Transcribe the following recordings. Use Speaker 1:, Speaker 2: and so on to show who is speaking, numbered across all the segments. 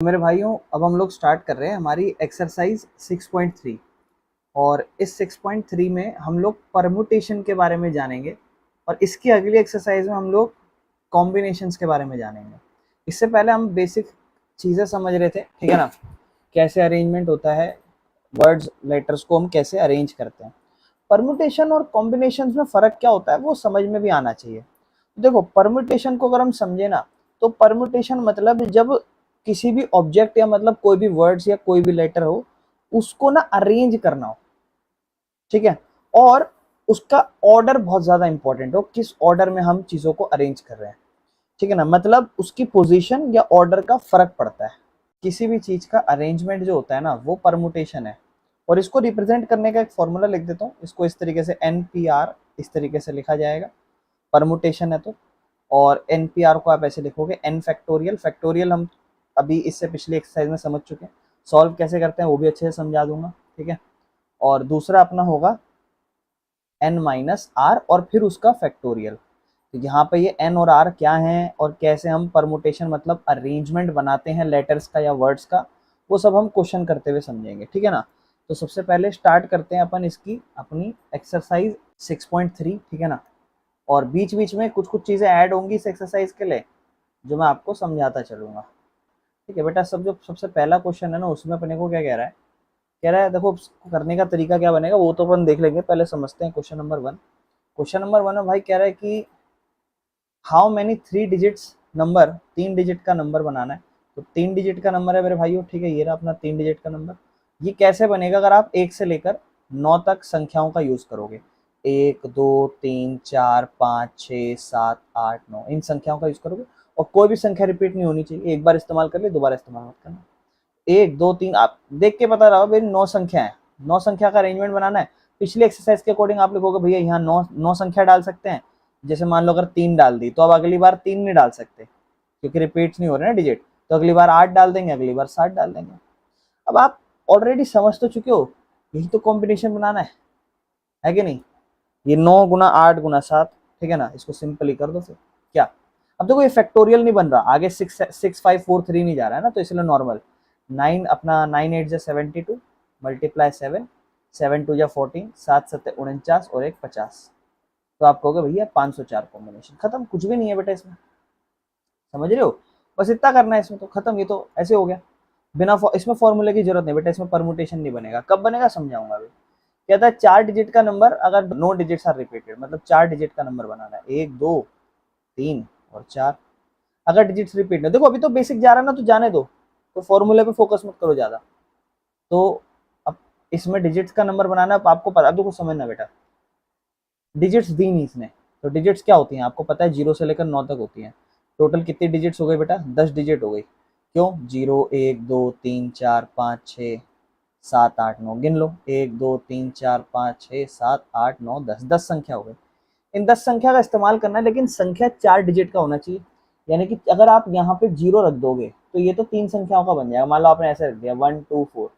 Speaker 1: मेरे भाइयों, अब हम लोग स्टार्ट कर रहे हैं हमारी एक्सरसाइज 6.3। और इस 6.3 में हम लोग परमुटेशन के बारे में जानेंगे और इसकी अगली एक्सरसाइज में हम लोग कॉम्बिनेशंस के बारे में जानेंगे। इससे पहले हम बेसिक चीज़ें समझ रहे थे, ठीक है ना, कैसे अरेंजमेंट होता है, वर्ड्स लेटर्स को हम कैसे अरेंज करते हैं। परमुटेशन और कॉम्बिनेशंस में फ़र्क क्या होता है वो समझ में भी आना चाहिए। देखो, परमुटेशन को अगर हम समझे ना, तो परमुटेशन मतलब जब किसी भी ऑब्जेक्ट या मतलब कोई भी वर्ड्स या कोई भी लेटर हो, उसको ना अरेंज करना हो, ठीक है, और उसका ऑर्डर बहुत ज्यादा इंपॉर्टेंट हो, किस ऑर्डर में हम चीजों को अरेंज कर रहे हैं, ठीक है ना, मतलब उसकी पोजीशन या ऑर्डर का फर्क पड़ता है। किसी भी चीज का अरेंजमेंट जो होता है ना, वो परमुटेशन है। और इसको रिप्रेजेंट करने का एक फॉर्मूला लिख देता हूँ, इसको इस तरीके से NPR इस तरीके से लिखा जाएगा, परमुटेशन है तो। और NPR को आप ऐसे लिखोगे n फैक्टोरियल। फैक्टोरियल हम अभी इससे पिछली एक्सरसाइज में समझ चुके हैं, सॉल्व कैसे करते हैं वो भी अच्छे से समझा दूंगा, ठीक है। और दूसरा अपना होगा n-r और फिर उसका फैक्टोरियल। तो यहाँ पे ये n और r क्या है और कैसे हम परमुटेशन मतलब अरेंजमेंट बनाते हैं लेटर्स का या वर्ड्स का, वो सब हम क्वेश्चन करते हुए समझेंगे, ठीक है ना। तो सबसे पहले स्टार्ट करते हैं अपन इसकी अपनी एक्सरसाइज 6.3, ठीक है ना। और बीच बीच में कुछ कुछ चीज़ें ऐड होंगी इस एक्सरसाइज के लिए, जो मैं आपको समझाता चलूँगा, ठीक है बेटा। जो सबसे पहला क्वेश्चन है ना, उसमें अपने को क्या कह रहा है, कह रहा है देखो उसको करने का तरीका क्या बनेगा वो तो अपन देख लेंगे, पहले समझते हैं क्वेश्चन नंबर 1। क्वेश्चन नंबर 1 में भाई कह रहा है कि how many 3 digits number, 3 digit का नंबर बनाना है। तो 3 डिजिट का नंबर है मेरे भाइयों, ठीक है, ये रहा अपना 3 डिजिट का नंबर। ये कैसे बनेगा अगर आप 1 से लेकर 9 तक संख्याओं का यूज करोगे, 1 2 3 4 5 6 7 8 9, इन संख्याओं का यूज करोगे। और कोई भी संख्या रिपीट नहीं होनी चाहिए, एक बार इस्तेमाल कर ले, दोबारा इस्तेमाल मत करना। 1 2 3 आप देख के पता रहा भाई 9 संख्या है, 9 संख्या का अरेंजमेंट बनाना है। पिछली एक्सरसाइज के अकॉर्डिंग आप लिखोगे भैया यहाँ 9 संख्या डाल सकते हैं। जैसे मान लो अगर 3 डाल दी, तो अब अगली बार 3 नहीं डाल सकते क्योंकि रिपीट नहीं हो रहे ना डिजिट, तो अगली बार 8 डाल देंगे, अगली बार 7 डाल देंगे। अब आप ऑलरेडी समझ तो चुके हो, यही तो कॉम्बिनेशन बनाना है कि नहीं। ये 9 × 8 × 7, ठीक है ना, इसको सिंपली कर दो फिर क्या। अब देखो ये फैक्टोरियल नहीं बन रहा, आगे 6 6 5 4 3 नहीं जा रहा है ना, तो इसलिए नॉर्मल 9 अपना 9 8 = 72 मल्टीप्लाई 7, 7 2 14, 7 7 49 और 1 50। तो आप कहोगे भैया 504 कॉम्बिनेशन खत्म, कुछ भी नहीं है बेटा इसमें, समझ रहे हो। बस इतना करना है इसमें, तो खत्म, ये तो ऐसे हो गया। इसमें फॉर्मूले की जरूरत नहीं बेटा, इसमें परमुटेशन नहीं बनेगा, कब बनेगा समझाऊंगा अभी। कहता है 4 डिजिट का नंबर अगर 9 डिजिट्स आर रिपीटेड, मतलब 4 डिजिट का नंबर बनाना है, 1 2 3 और 4। अगर डिजिट्स रिपीट नहीं, देखो अभी तो बेसिक जा रहा है ना, तो जाने दो, तो फॉर्मूले पे फोकस मत करो ज्यादा। तो अब इसमें डिजिट्स का नंबर बनाना है, आपको पता, अब देखो समझना बेटा, डिजिट्स दी नहीं इसने, तो डिजिट्स क्या होती हैं आपको पता है, 0 से लेकर 9 तक होती हैं। टोटल कितनी डिजिट्स हो गई बेटा, 10 डिजिट हो गई। क्यों, 0 1 2 3 4 5 6 7 8 9, गिन लो, 1 2 3 4 5 6 7 8 9 10, 10 संख्या हो गई। इन 10 संख्या का इस्तेमाल करना है, लेकिन संख्या 4 डिजिट का होना चाहिए। यानी कि अगर आप यहाँ पे 0 रख दोगे, तो ये तो 3 संख्याओं का बन जाएगा। मान लो आपने ऐसे रख दिया 1 2 4,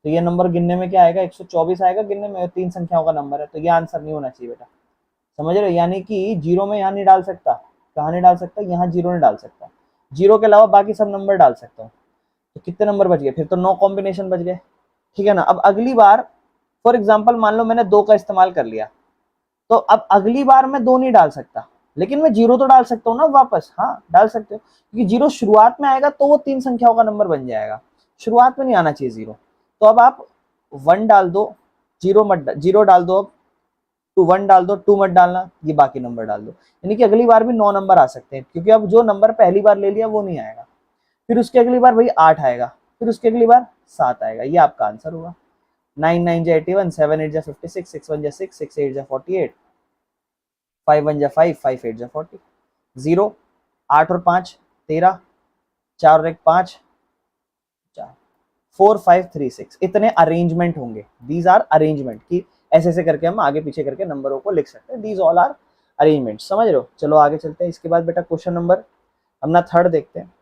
Speaker 1: तो ये नंबर गिनने में क्या आएगा, 124 आएगा गिनने में, 3 संख्याओं का नंबर है, तो ये आंसर नहीं होना चाहिए बेटा, समझ रहे हो। यानी कि 0 में यहाँ नहीं डाल सकता, कहाँ नहीं डाल सकता, यहाँ 0 नहीं डाल सकता, 0 के अलावा बाकी सब नंबर डाल सकता हूँ। तो कितने नंबर बच गए, फिर तो 9 कॉम्बिनेशन बच गए, ठीक है ना। अब अगली बार फॉर एग्जाम्पल मान लो मैंने 2 का इस्तेमाल कर लिया, तो अब अगली बार मैं 2 नहीं डाल सकता, लेकिन मैं 0 तो डाल सकता हूँ ना वापस, हाँ डाल सकते हो, क्योंकि 0 शुरुआत में आएगा तो वो 3 संख्याओं का नंबर बन जाएगा, शुरुआत में नहीं आना चाहिए 0। तो अब आप 1 डाल दो, 0 डाल दो, अब 1 डाल दो, 2 मत डालना, ये बाकी नंबर डाल दो। यानी कि अगली बार भी 9 नंबर आ सकते हैं, क्योंकि अब जो नंबर पहली बार ले लिया वो नहीं आएगा, फिर उसकी अगली बार भाई 8 आएगा, फिर उसकी अगली बार 7 आएगा, ये आपका आंसर होगा। 9 9 × 81, 7 8 × 56, 6 1 × 6, 6 8 × 48, 5 1 × 5, 5 8 × 40, 0 8 और 5 13, 4 और 1 5, 4 5 3 6, इतने अरेंजमेंट होंगे। दीज आर अरेंजमेंट, की ऐसे ऐसे करके हम आगे पीछे करके नंबरों को लिख सकते हैं, दीज ऑल आर अरेंजमेंट, समझ रहे हो। चलो आगे चलते हैं। इसके बाद बेटा क्वेश्चन नंबर अपना 3 देखते हैं।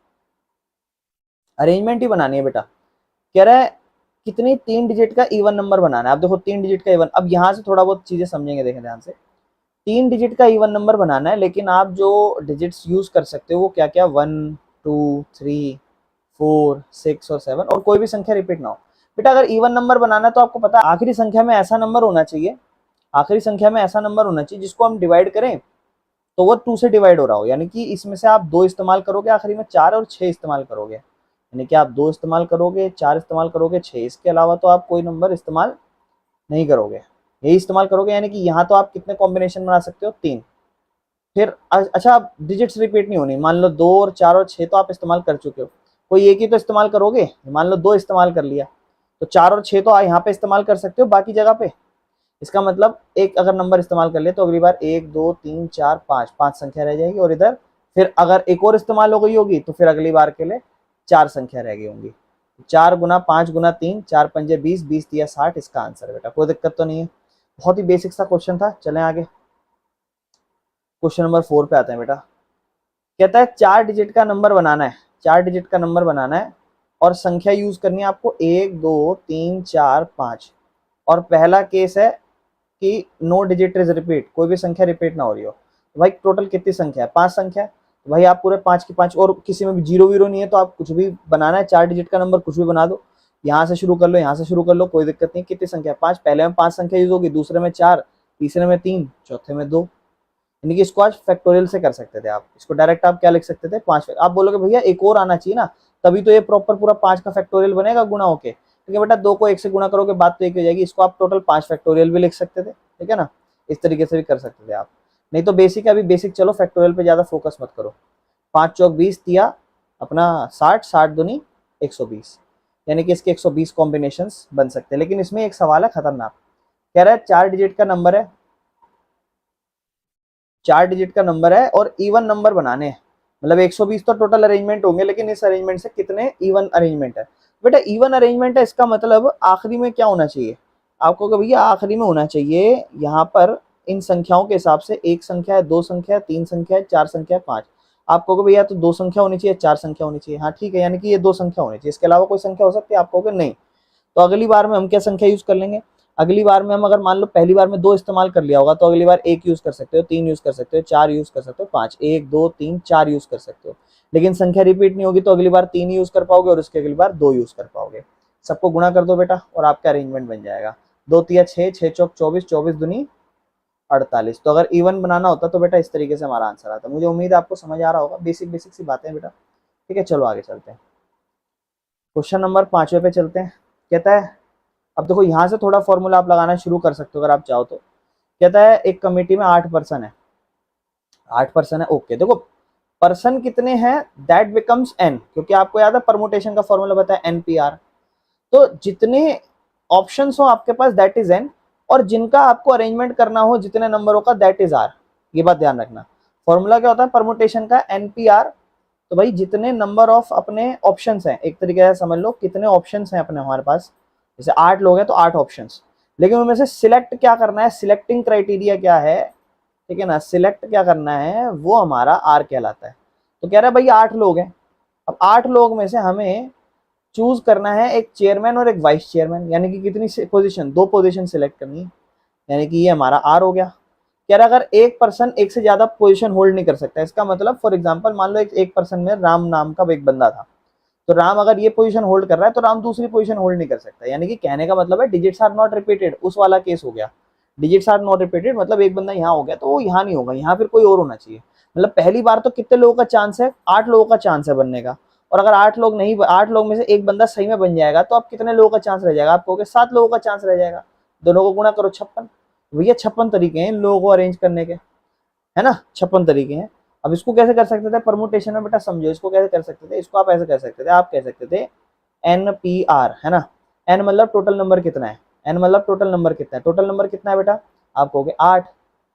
Speaker 1: अरेंजमेंट ही बनानी है बेटा, कह रहा है कितनी 3 डिजिट का इवन नंबर बनाना है। अब देखो 3 डिजिट का इवन, अब यहाँ से थोड़ा बहुत चीजें समझेंगे, देखें ध्यान से। 3 डिजिट का इवन नंबर बनाना है, लेकिन आप जो डिजिट्स यूज कर सकते हो वो क्या क्या, 1 2 3 4, 6 और 7 और कोई भी संख्या रिपीट ना हो। बेटा अगर इवन नंबर बनाना है तो आपको पता है आखिरी संख्या में ऐसा नंबर होना चाहिए, आखिरी संख्या में ऐसा नंबर होना चाहिए जिसको हम डिवाइड करें तो वो 2 से डिवाइड हो रहा हो, यानी कि इसमें से आप 2 इस्तेमाल करोगे, आखिरी में 4 और 6 इस्तेमाल करोगे, यानी कि आप 2 इस्तेमाल करोगे, 4 इस्तेमाल करोगे, 6, इसके अलावा तो आप कोई नंबर इस्तेमाल नहीं करोगे, यही इस्तेमाल करोगे। यानी कि यहाँ तो आप कितने कॉम्बिनेशन बना सकते हो, 3। फिर अच्छा आप डिजिट्स रिपीट नहीं होनी, मान लो 2 और 4 और 6 तो आप इस्तेमाल कर चुके हो, कोई एक ही तो इस्तेमाल करोगे, मान लो 2 इस्तेमाल कर लिया तो 4 और 6 तो यहाँ पे इस्तेमाल कर सकते हो बाकी जगह पे। इसका मतलब एक अगर नंबर इस्तेमाल कर ले तो अगली बार 1, 2, 3, 4, 5, 5 संख्या रह जाएगी और इधर फिर अगर एक और इस्तेमाल हो गई होगी तो फिर अगली बार के लिए 4 संख्या रह गई होंगी। 4 गुना 5 गुना 3, 4 पंजे 20, 20 दिया 60, इसका आंसर बेटा, कोई दिक्कत तो नहीं है। बहुत ही बेसिक सा क्वेश्चन था। चलें आगे, क्वेश्चन नंबर 4 पे आते हैं बेटा। कहता है 4 डिजिट का नंबर बनाना है, 4 डिजिट का नंबर बनाना है और संख्या यूज करनी है आपको 1, 2, 3, 4, 5 और पहला केस है कि नो डिजिट इज रिपीट, कोई भी संख्या रिपीट ना हो रही हो। तो भाई टोटल कितनी संख्या है, 5 संख्या है, तो भाई आप पूरे 5 की 5 और किसी में भी जीरो वीरो नहीं है तो आप कुछ भी बनाना है, 4 डिजिट का नंबर कुछ भी बना दो, यहाँ से शुरू कर लो, यहाँ से शुरू कर लो, कोई दिक्कत नहीं। कितनी संख्या है, 5, पहले में 5 संख्या यूज होगी, दूसरे में 4, तीसरे में 3, चौथे में 2, यानी कि इसको आज फैक्टोरियल से कर सकते थे आप, इसको डायरेक्ट आप क्या लिख सकते थे, 5। आप बोलोगे भैया एक और आना चाहिए ना, तभी तो ये प्रॉपर पूरा 5 का फैक्टोरियल बनेगा गुणा होके। ठीक है बेटा, 2 को 1 से गुणा करोगे बात तो एक हो जाएगी, इसको आप टोटल 5 फैक्टोरियल भी लिख सकते थे, ठीक है ना, इस तरीके से भी कर सकते थे आप। नहीं तो बेसिक, अभी बेसिक चलो, फैक्टोरियल पे ज्यादा फोकस मत करो। 5 चौक 20 दिया अपना 60, 60 दूनी 120, यानी कि इसके 120 कॉम्बिनेशन बन सकते हैं। लेकिन इसमें एक सवाल है खतरनाक, कह रहा है 4 डिजिट का नंबर है, 4 डिजिट का नंबर है और इवन नंबर बनाने हैं, मतलब 120 तो टोटल अरेंजमेंट होंगे, लेकिन इस अरेंजमेंट से कितने इवन अरेंजमेंट है। बेटा इवन अरेंजमेंट है, इसका मतलब आखिरी में क्या होना चाहिए आपको, कि भैया आखिरी में होना चाहिए यहाँ पर इन संख्याओं के हिसाब से 1 संख्या है, 2 संख्या है, 3 संख्या है, 4 संख्या है, 5। आप कहोगे भैया तो 2 संख्या होनी चाहिए, 4 संख्या होनी चाहिए, हाँ ठीक है, यानी कि ये 2 संख्या होनी चाहिए, इसके अलावा कोई संख्या हो सकती है, आप कहोगे नहीं। तो अगली बार में हम क्या संख्या यूज कर लेंगे, अगली बार में हम अगर मान लो पहली बार में 2 इस्तेमाल कर लिया होगा तो अगली बार 1 यूज कर सकते हो, 3 यूज कर सकते हो, 4 यूज कर सकते हो, 5, 1, 2, 3, 4 यूज कर सकते हो। लेकिन संख्या रिपीट नहीं होगी तो अगली बार 3 यूज कर पाओगे और उसके अगली बार 2 यूज कर पाओगे। सबको गुणा कर दो बेटा और आपका अरेंजमेंट बन जाएगा। 2 तिया 6, 6 चौक 24, 24 दूनी 48। तो अगर इवन बनाना होता तो बेटा इस तरीके से हमारा आंसर आता। मुझे उम्मीद है आपको समझ आ रहा होगा, बेसिक बेसिक सी बातें बेटा, ठीक है। चलो आगे चलते हैं, क्वेश्चन नंबर 5वें पे चलते हैं। कहता है, अब देखो यहाँ से थोड़ा फॉर्मूला आप लगाना शुरू कर सकते हो अगर आप चाहो तो। कहता है एक कमेटी में 8 पर्सन है, 8 पर्सन है, ओके। देखो पर्सन कितने हैं दैट बिकम्स एन, क्योंकि आपको याद है परमुटेशन का फॉर्मूला बताया एनपीआर। तो जितने ऑप्शंस हो आपके पास दैट इज एन, और जिनका आपको अरेंजमेंट करना हो जितने नंबरों का दैट इज आर। ये बात ध्यान रखना, फॉर्मूला क्या होता है परमुटेशन का, एनपीआर। तो भाई जितने नंबर ऑफ अपने ऑप्शंस हैं, एक तरीके से समझ लो कितने ऑप्शंस हैं अपने हमारे पास, जैसे 8 लोग हैं तो 8 ऑप्शंस, लेकिन उनमें से सिलेक्ट क्या करना है, सिलेक्टिंग क्राइटेरिया क्या है, ठीक है ना, सिलेक्ट क्या करना है वो हमारा आर कहलाता है। तो कह रहा है भाई 8 लोग हैं, अब 8 लोग में से हमें चूज करना है एक चेयरमैन और एक वाइस चेयरमैन, यानी कि कितनी पोजीशन, 2 पोजीशन सिलेक्ट करनी है, यानी कि ये हमारा आर हो गया। कह रहा अगर एक पर्सन एक से ज्यादा पोजीशन होल्ड नहीं कर सकता, इसका मतलब फॉर एग्जांपल मान लो एक पर्सन में राम नाम का एक बंदा था, तो राम अगर ये पोजीशन होल्ड कर रहा है तो राम दूसरी पोजीशन होल्ड नहीं कर सकता, यानी कि कहने का मतलब है डिजिट्स आर नॉट रिपीटेड, उस वाला केस हो गया। डिजिट्स आर नॉट रिपीटेड मतलब एक बंदा यहाँ हो गया तो वो यहाँ नहीं होगा, यहाँ फिर कोई और होना चाहिए। मतलब पहली बार तो कितने लोगों का चांस है, 8 लोगों का चांस है बनने का, और अगर 8 लोग नहीं, 8 लोग में से एक बंदा सही में बन जाएगा तो अब कितने लोगों का चांस रह जाएगा, आप कहोगे 7 लोगों का चांस रह जाएगा। दोनों को गुणा करो 56। भैया 56 तरीके हैं इन लोगों को अरेंज करने के, है ना, 56 तरीके हैं। अब इसको कैसे कर सकते थे परमुटेशन में बेटा, समझो इसको कैसे कर सकते थे, इसको आप ऐसे कर सकते थे, आप कह सकते थे एनपीआर, है ना, एन मतलब टोटल नंबर कितना है, एन मतलब टोटल नंबर कितना है, टोटल नंबर कितना है बेटा, आप कहोगे 8,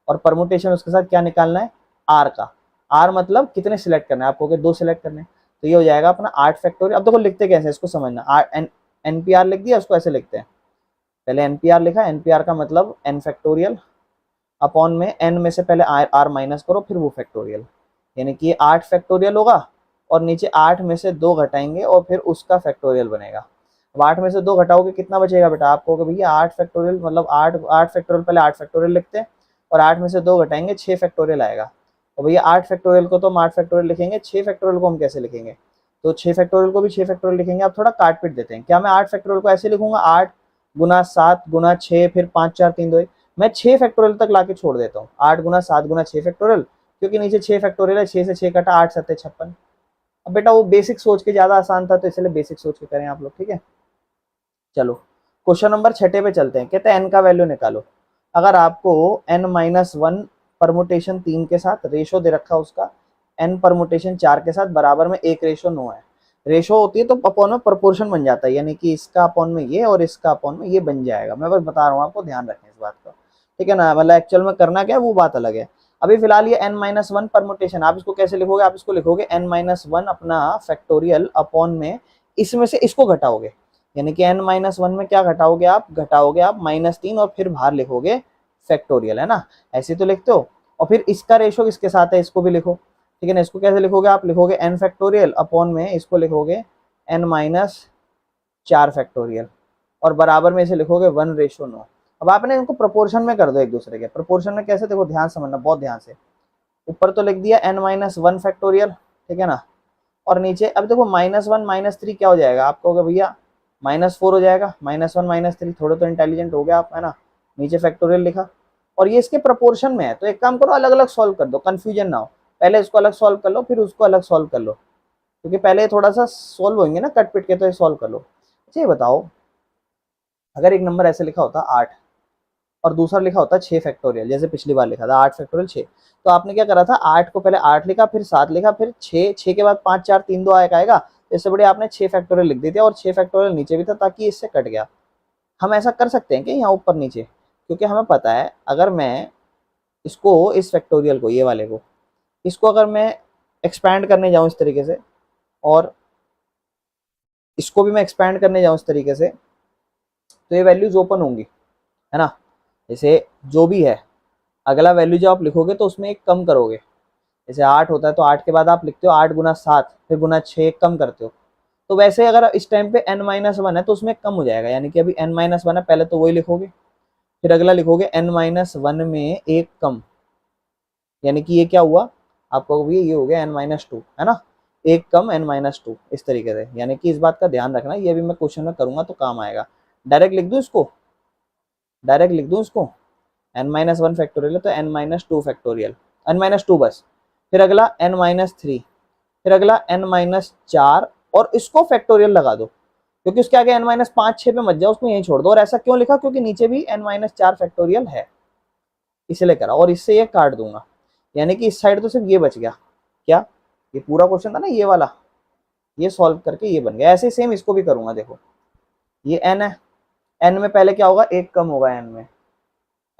Speaker 1: और परमुटेशन उसके साथ क्या निकालना है, आर का, आर मतलब कितने सिलेक्ट करना है, आप कहोगे 2 सिलेक्ट करने, तो ये हो जाएगा अपना 8 फैक्टोरियल। अब देखो लिखते कैसे, इसको समझना, एनपीआर लिख दिया, उसको ऐसे लिखते हैं, पहले एनपीआर लिखा, एनपीआर का मतलब एन फैक्टोरियल अपॉन में एन में से पहले आर माइनस करो फिर वो फैक्टोरियल, यानी कि ये 8 फैक्टोरियल होगा और नीचे 8 में से 2 घटाएंगे और फिर उसका फैक्टोरियल बनेगा। अब 8 में से 2 घटाओगे कितना बचेगा बेटा, आप कहोगे भैया 8 फैक्टोरियल मतलब 8 फैक्टोरियल, पहले 8 फैक्टोरियल लिखते हैं और 8 में से 2 घटाएंगे 6 फैक्टोरियल आएगा। और भैया 8 फैक्टोरियल को तो हम 8 फैक्टोरियल लिखेंगे, 6 फैक्टोरियल को हम कैसे लिखेंगे, तो 6 फैक्टोरियल को भी 6 फैक्टोरियल लिखेंगे। अब थोड़ा काट पीट देते हैं। क्या मैं 8 फैक्टोरियल को ऐसे लिखूंगा 8 गुना 7 गुना 6 फिर 5 4 3 2 1। मैं 6 फैक्टोरियल तक लाके छोड़ देता हूँ। 8 गुना 7 गुना 6 फैक्टोरियल, क्योंकि नीचे 6 फैक्टोरियल है, 6 से 6 कटा 8 7 56। अब बेटा वो बेसिक सोच के ज्यादा आसान था तो इसलिए बेसिक सोच के करें आप लोग, ठीक है। चलो क्वेश्चन नंबर 6 पे चलते हैं। कहते हैं n का वैल्यू निकालो। अगर आपको n-1 परमुटेशन 3 के साथ रेशो दे रखा उसका n परमुटेशन 4 के साथ बराबर में 1:9 है। रेशो होती है तो अपॉन में प्रोपोर्शन बन जाता है, यानी कि इसका अपॉन में ये और इसका अपॉन में ये बन जाएगा। मैं बस बता रहा हूँ आपको, ध्यान रखें इस बात का, ठीक है ना। मतलब एक्चुअल में करना क्या है वो बात अलग है। अभी फिलहाल ये n-1 परमुटेशन, आप इसको कैसे लिखोगे, आप इसको लिखोगे n-1 अपना फैक्टोरियल अपॉन में इसमें से इसको घटाओगे, यानी कि n-1 में क्या घटाओगे आप, घटाओगे आप -3 और फिर बाहर लिखोगे फैक्टोरियल, है ना। ऐसे तो लिखते हो। और फिर इसका रेशो किसके साथ है इसको भी लिखो, ठीक है ना। इसको कैसे लिखोगे, आप लिखोगे n फैक्टोरियल अपॉन में इसको लिखोगे n-4 फैक्टोरियल और बराबर में इसे लिखोगे 1:9। अब आपने इनको प्रोपोर्शन में कर दो एक दूसरे के। प्रोपोर्शन में कैसे, देखो ध्यान समझना, बहुत ध्यान से। ऊपर तो लिख दिया n-1 फैक्टोरियल, ठीक है ना। और नीचे अब देखो -1 -3 क्या हो जाएगा, आप कहोगे भैया -4 हो जाएगा। -1 -3, थोड़े तो इंटेलिजेंट हो गया आप, है ना। नीचे फैक्टोरियल लिखा और ये इसके प्रोपोर्शन में है, तो एक काम करो अलग अलग सॉल्व कर दो, कंफ्यूजन ना हो। पहले इसको अलग सॉल्व कर लो फिर उसको अलग सॉल्व कर लो, क्योंकि पहले थोड़ा सा सॉल्व होंगे ना कट पिट के, तो ये सॉल्व कर लो। अच्छा ये बताओ, अगर एक नंबर ऐसे लिखा होता 8 और दूसरा लिखा होता 6 फैक्टोरियल, जैसे पिछली बार लिखा था 8 फैक्टोरियल 6, तो आपने क्या करा था, 8 को पहले 8 लिखा फिर 7 लिखा फिर 6, 6 के बाद 5 4 3 2 आएगा, इससे बढ़िया आपने 6 फैक्टोरियल लिख दिया और 6 फैक्टोरियल नीचे भी था ताकि इससे कट गया। हम ऐसा कर सकते हैं कि यहाँ ऊपर नीचे, क्योंकि हमें पता है अगर मैं इसको, इस फैक्टोरियल को, ये वाले को, इसको अगर मैं एक्सपैंड करने जाऊँ इस तरीके से और इसको भी मैं एक्सपैंड करने जाऊँ इस तरीके से, तो ये वैल्यूज ओपन होंगी, है ना। जैसे जो भी है अगला वैल्यू जो आप लिखोगे तो उसमें एक कम करोगे। जैसे 8 होता है तो 8 के बाद आप लिखते हो 8 गुना 7 फिर गुना 6 कम करते हो। तो वैसे अगर इस टाइम पे n-1 है तो उसमें कम हो जाएगा, यानी कि अभी n-1 है, पहले तो वही लिखोगे फिर अगला लिखोगे n-1 में एक कम, यानी कि ये क्या हुआ आपको, भी ये हो गया n-2, है ना। एक कम n-2 इस तरीके से, यानी कि इस बात का ध्यान रखना, ये भी मैं क्वेश्चन में करूंगा तो काम आएगा। डायरेक्ट लिख दूं इसको, डायरेक्ट लिख दूं इसको, n-1 फैक्टोरियल है तो n-2 फैक्टोरियल, n-2 बस, फिर अगला n-3, फिर अगला n-4 और इसको फैक्टोरियल लगा दो, क्योंकि उसके आगे n-5 6 पे मत जाओ, उसको यहीं छोड़ दो। और ऐसा क्यों लिखा, क्योंकि नीचे भी n-4 फैक्टोरियल है, इसलिए करा। और इससे ये काट दूंगा, यानी कि इस साइड तो सिर्फ ये बच गया। क्या, ये पूरा क्वेश्चन था ना ये वाला, ये सॉल्व करके ये बन गया। ऐसे सेम इसको भी करूंगा। देखो ये n है, n में पहले क्या होगा, एक कम होगा,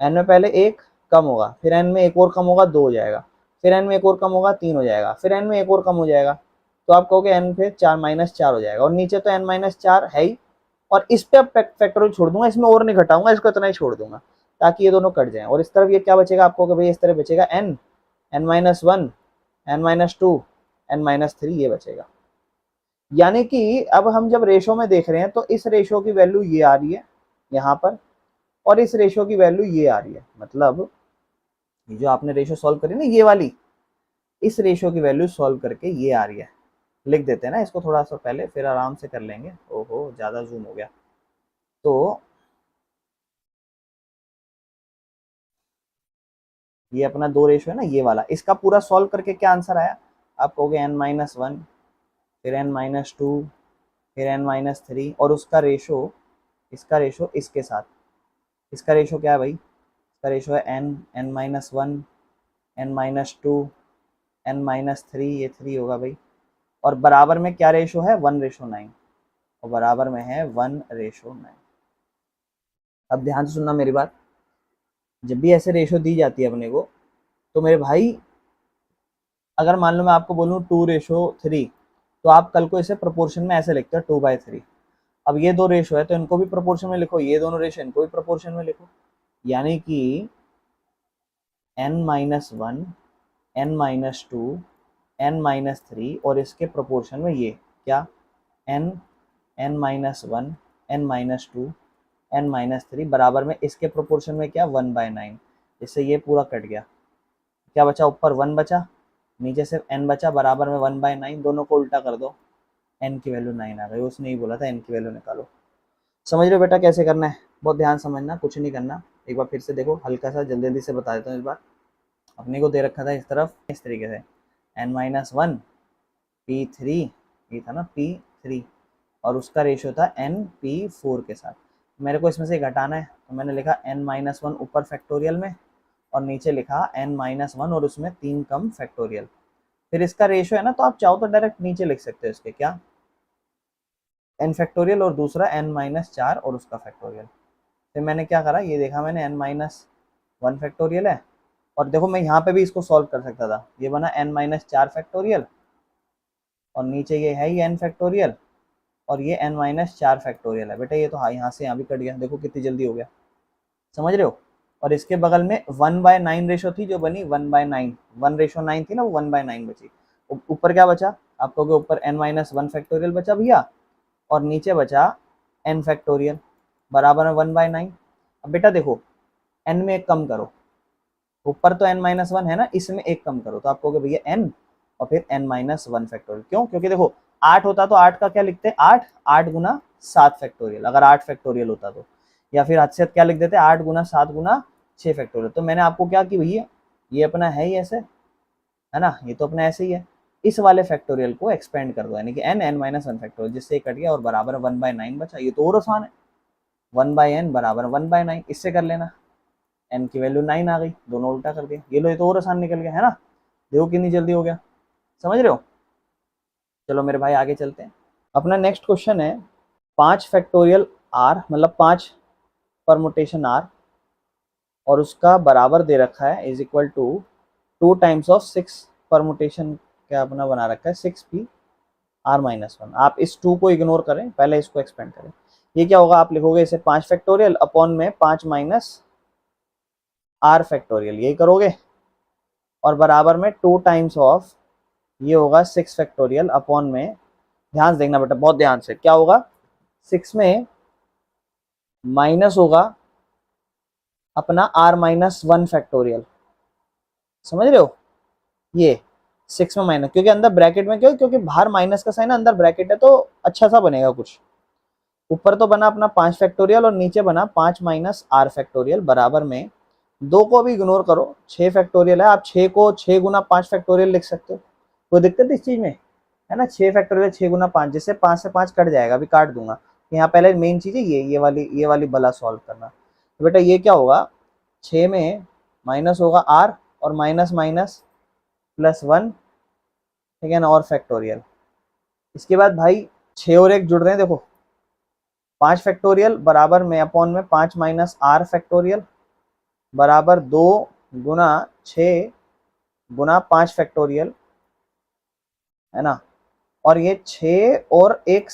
Speaker 1: n में पहले एक कम होगा, फिर n में एक और कम होगा 2 हो जाएगा, फिर n में एक और कम होगा 3 हो जाएगा, फिर n में एक और कम हो जाएगा, तो आप कहोगे n फिर 4 -4 हो जाएगा। और नीचे तो n-4 है ही, और इस पे अब फैक्टोरियल छोड़ दूंगा, इसमें और नहीं घटाऊंगा, इसको इतना ही छोड़ दूंगा ताकि ये दोनों कट जाएं। और इस तरफ ये क्या बचेगा आपको, भाई इस तरह बचेगा n, n-1, n-2, n-3 ये बचेगा। यानी कि अब हम जब रेशो में देख रहे हैं तो इस रेशो की वैल्यू ये आ रही है यहाँ पर, और इस रेशो की वैल्यू ये आ रही है। मतलब ये जो आपने रेशो सॉल्व करी ना ये वाली, इस रेशो की वैल्यू सॉल्व करके ये आ रही है। लिख देते हैं ना इसको थोड़ा सा पहले, फिर आराम से कर लेंगे। ओहो ज्यादा जूम हो गया। तो ये अपना 2 रेशो है ना ये वाला, इसका पूरा सॉल्व करके क्या आंसर आया, आप कहोगे n-1 फिर n-2 फिर n-3 और उसका रेशो, इसका रेशो इसके साथ, इसका रेशो क्या है भाई, इसका रेशो है n, n-1, n-2, n-3, ये 3 होगा भाई। और बराबर में क्या रेशो है, 1:9, और बराबर में है 1:9। अब ध्यान से सुनना मेरी बात, जब भी ऐसे रेशो दी जाती है अपने को, तो मेरे भाई अगर मान लो मैं आपको बोलूँ 2:3, तो आप कल को इसे प्रोपोर्शन में ऐसे लिखते हो 2/3। अब ये 2 रेशो है तो इनको भी प्रोपोर्शन में लिखो, ये दोनों रेशो इनको भी प्रोपोर्शन में लिखो, यानी कि n-1, n-2, n-3 और इसके प्रोपोर्शन में ये क्या, n, n-1, n-2, n-3 बराबर में इसके प्रोपोर्शन में क्या 1/9। इससे ये पूरा कट गया, क्या बचा, ऊपर 1 बचा, नीचे सिर्फ n बचा, बराबर में 1/9। दोनों को उल्टा कर दो, n की वैल्यू 9 आ गई, उसने ही बोला था n की वैल्यू निकालो। समझ रहे हो बेटा कैसे करना है, बहुत ध्यान समझना, कुछ नहीं करना। एक बार फिर से देखो, हल्का सा जल्दी जल्दी से बता देता हूँ इस बार। अपने को दे रखा था इस तरफ इस तरीके से n-1 p3, ये था ना p3, और उसका रेशियो था np4 के साथ। मेरे को इसमें से घटाना है, तो मैंने लिखा n-1 ऊपर फैक्टोरियल में, और नीचे लिखा n-1 और उसमें 3 कम फैक्टोरियल। फिर इसका रेशियो है ना, तो आप चाहो तो डायरेक्ट नीचे लिख सकते हो इसके, क्या, n फैक्टोरियल और दूसरा n-4 और उसका फैक्टोरियल। फिर मैंने क्या करा, ये देखा मैंने n-1 फैक्टोरियल है, और देखो मैं यहाँ पे भी इसको सॉल्व कर सकता था, ये बना n-4 फैक्टोरियल, और नीचे ये है ही n फैक्टोरियल, और ये n-4 फैक्टोरियल है। बेटा ये तो हाँ, यहाँ से यहाँ भी कट गया, देखो कितनी जल्दी हो गया, समझ रहे हो। और इसके बगल में 1/9 रेशो थी जो बनी 1/9, 1:9 थी ना, वो 1/9 बची। ऊपर क्या बचा आपको, के ऊपर n-1 फैक्टोरियल बचा भैया, और नीचे बचा n फैक्टोरियल बराबर में 1/9। अब बेटा देखो, n में एक कम करो, ऊपर तो n-1 है ना, इसमें एक कम करो, तो आपको भैया n और फिर n-1 फैक्टोरियल। क्यों, क्योंकि देखो 8 होता तो 8 का क्या लिखते, 8 गुना 7 फैक्टोरियल, अगर 8 फैक्टोरियल होता तो, या फिर हद से हद क्या लिख देते 8 गुना 7 गुना 6 फैक्टोरियल। तो मैंने आपको क्या की भैया, ये अपना है ही ऐसे, है ना, ये तो अपना ऐसे ही है, इस वाले फैक्टोरियल को एक्सपेंड कर दो, यानी कि n-1 फैक्टोरियल, जिससे कट गया और बराबर 1/9 बचा। ये तो और आसान है, 1/n बराबर 1/9, इससे कर लेना, n की वैल्यू 9 आ गई, दोनों उल्टा कर दिया, ये लो, ये तो और आसान निकल गया, है ना। देखो कितनी जल्दी हो गया, समझ रहे हो। चलो मेरे भाई आगे चलते हैं। अपना नेक्स्ट क्वेश्चन है 5 फैक्टोरियल r, मतलब 5 परमुटेशन r, और उसका बराबर दे रखा है is equal to 2 times of 6 permutation, क्या अपना बना रखा है 6p r-1। आप इस 2 को इग्नोर करें, पहले इसको एक्सपेंड करें। ये क्या होगा, आप लिखोगे इसे 5 फैक्टोरियल अपॉन में 5 माइनस r फैक्टोरियल, यही करोगे, और बराबर में 2 टाइम्स ऑफ, ये होगा 6 फैक्टोरियल अपॉन में, ध्यान से देखना बेटा बहुत ध्यान से, क्या होगा 6 में माइनस होगा अपना r-1 फैक्टोरियल, समझ रहे हो, ये 6 में माइनस, क्योंकि अंदर ब्रैकेट में, क्यों, क्योंकि बाहर माइनस का साइन है, अंदर ब्रैकेट है, तो अच्छा सा बनेगा कुछ। ऊपर तो बना अपना 5 फैक्टोरियल और नीचे बना 5 माइनस r फैक्टोरियल, बराबर में 2 को भी इग्नोर करो, 6 फैक्टोरियल है, आप 6 को 6 गुना 5 फैक्टोरियल लिख सकते हो, कोई दिक्कत इस चीज में, है ना। 6 फैक्टोरियल 6 गुना 5, जिससे 5 से 5 कट जाएगा, अभी काट दूंगा। यहाँ पहले मेन चीज है ये वाली बला सॉल्व करना। तो बेटा ये क्या होगा, 6 में माइनस होगा r, और माइनस माइनस +1, ठीक है ना, और फैक्टोरियल। इसके बाद भाई 6 और 1 जुड़ रहे हैं, देखो 5 फैक्टोरियल बराबर में अपॉन में 5 माइनस r फैक्टोरियल, बराबर 2 गुना 6 गुना 5 फैक्टोरियल, है ना, और ये 6 और 1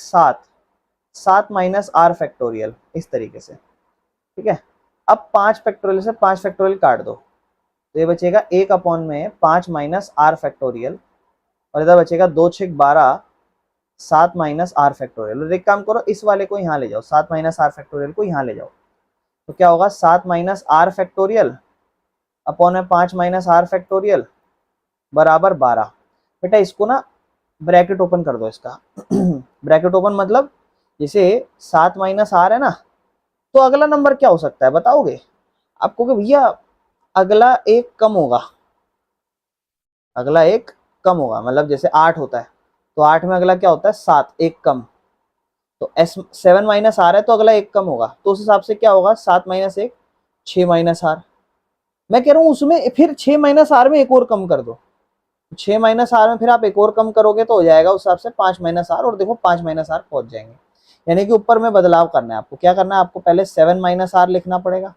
Speaker 1: 7 माइनस r फैक्टोरियल, इस तरीके से, ठीक है। अब 5 फैक्टोरियल से 5 फैक्टोरियल काट दो, तो ये बचेगा 1 अपॉन में 5 माइनस r फैक्टोरियल, और इधर बचेगा 2 6 12 7 माइनस r फैक्टोरियल। एक काम करो, इस वाले को यहाँ ले जाओ, 7 माइनस r फैक्टोरियल को यहाँ ले जाओ, तो क्या होगा 7 माइनस r फैक्टोरियल अपॉन में 5 माइनस r फैक्टोरियल बराबर 12। बेटा इसको ना ब्रैकेट ओपन कर दो इसका ब्रैकेट ओपन मतलब जैसे 7 माइनस r है ना, तो अगला नंबर क्या हो सकता है बताओगे, आपको कि भैया अगला एक कम होगा, अगला एक कम होगा, मतलब जैसे 8 होता है, तो 8 में अगला क्या होता है 7, एक कम, तो s 7 माइनस आर है, तो अगला एक कम होगा, तो उस हिसाब से क्या होगा 7 माइनस 1 6 माइनस आर। मैं कह रहा हूँ उसमें फिर 6 माइनस आर में एक और कम कर दो, 6 माइनस आर में फिर आप एक और कम करोगे तो हो जाएगा उस हिसाब से 5 माइनस आर, और देखो 5 माइनस आर पहुंच जाएंगे। यानी कि ऊपर में बदलाव करना है आपको, क्या करना है आपको, पहले 7 माइनस आर लिखना पड़ेगा,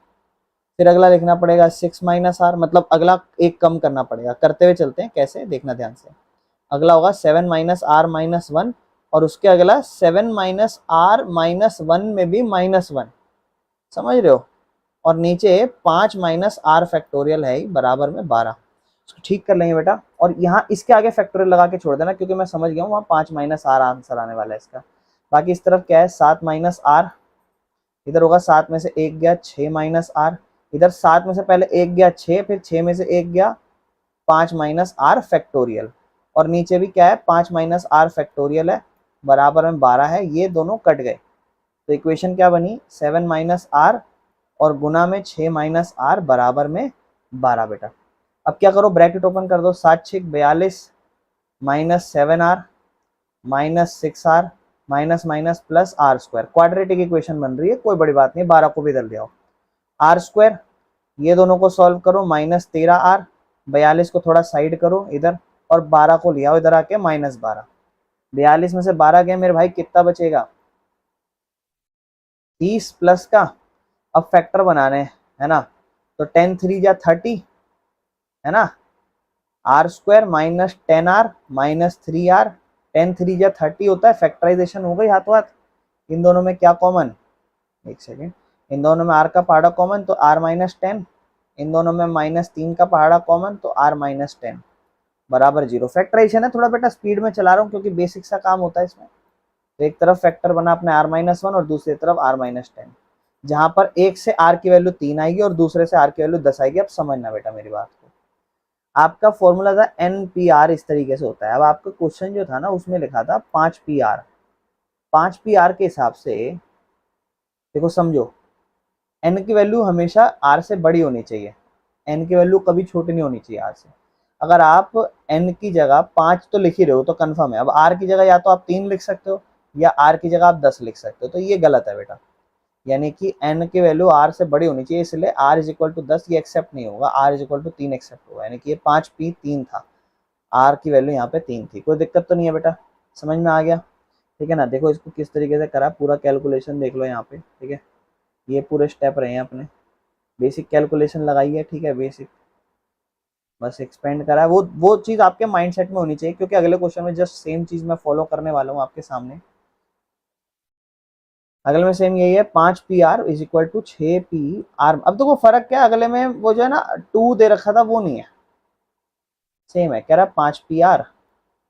Speaker 1: फिर अगला लिखना पड़ेगा 6 माइनस आर, मतलब अगला एक कम करना पड़ेगा। करते हुए चलते हैं, कैसे देखना ध्यान से। अगला होगा 7 माइनस आर माइनस 1, और उसके अगला 7 माइनस आर माइनस 1 में भी -1, समझ रहे हो, और नीचे 5 माइनस आर फैक्टोरियल है बराबर में 12। इसको ठीक कर लेंगे बेटा, और यहाँ इसके आगे फैक्टोरियल लगा के छोड़ देना, क्योंकि मैं समझ गया हूँ वहाँ 5 माइनस आर आंसर आने वाला है इसका। बाकी इस तरफ क्या है 7 माइनस आर, इधर होगा 7 में से 1 गया 6 माइनस आर, इधर 7 में से पहले 1 गया 6, फिर 6 में से 1 गया 5 माइनस आर फैक्टोरियल, और नीचे भी क्या है 5 माइनस आर फैक्टोरियल है बराबर में 12 है, ये दोनों कट गए तो इक्वेशन क्या बनी 7 माइनस आर और गुना में 6 माइनस आर बराबर में 12 बेटा। अब क्या करो ब्रैकेट ओपन कर दो, 7×6 = 42 minus 7r minus 6r minus minus plus r square, quadratic equation बन रही है, कोई बड़ी बात नहीं, 12 को भी इधर ले आओ। आर स्क्वायर ये दोनों को सॉल्व करो, माइनस 13r, 42 को थोड़ा साइड करो इधर और 12 को ले आओ इधर आके माइनस 12। 42 में से 12 गए मेरे भाई, कितना बचेगा 30 प्लस का, अब फैक्टर बनाने है ना, तो 10×3 = 30 है ना, are square minus 10r minus 3r, 10×3 = 30 होता है, फैक्टराइजेशन हो गई हाथों हाथ। इन दोनों में क्या कॉमन, एक सेकेंड, इन दोनों में r का पहाड़ा कॉमन तो r माइनस 10, इन दोनों में -3 का पहाड़ा कॉमन तो r माइनस 10 बराबर 0। फैक्टराइजेशन है, थोड़ा बेटा स्पीड में चला रहा हूँ क्योंकि बेसिक सा काम होता है इसमें। तो एक तरफ फैक्टर बना अपने r-1 और दूसरी तरफ r-10, जहां पर एक से r की वैल्यू 3 आएगी और दूसरे से r की वैल्यू 10 आएगी। अब समझना बेटा मेरी बात को, आपका फॉर्मूला था NPR, इस तरीके से होता है। अब आपका क्वेश्चन जो था ना उसमें लिखा था 5PR, 5PR के हिसाब से देखो समझो, n की वैल्यू हमेशा r से बड़ी होनी चाहिए, n की वैल्यू कभी छोटी नहीं होनी चाहिए r से। अगर आप n की जगह 5 तो लिख ही रहे हो तो कंफर्म है, अब r की जगह या तो आप 3 लिख सकते हो या r की जगह आप 10 लिख सकते हो, तो ये गलत है बेटा। यानी कि n की वैल्यू r से बड़ी होनी चाहिए, इसलिए r = 10 ये एक्सेप्ट नहीं होगा, r = 3 एक्सेप्ट होगा। यानी कि ये 5p 3 था, r की वैल्यू यहाँ पे 3 थी। कोई दिक्कत तो नहीं है बेटा, समझ में आ गया, ठीक है ना। देखो इसको किस तरीके से करा, पूरा कैलकुलेशन देख लो यहाँ पे, ठीक है, ये पूरे स्टेप रहे हैं अपने, बेसिक कैलकुलेशन लगाई है, ठीक है, बेसिक बस एक्सपेंड करा है। वो चीज़ आपके माइंडसेट में होनी चाहिए, क्योंकि अगले क्वेश्चन में जस्ट सेम चीज़ मैं फॉलो करने वाला हूँ आपके सामने। अगले में सेम यही है, 5PR = 6PR। अब देखो फर्क क्या है, अगले में वो जो है ना 2 दे रखा था वो नहीं है, सेम है, कह रहा 5PR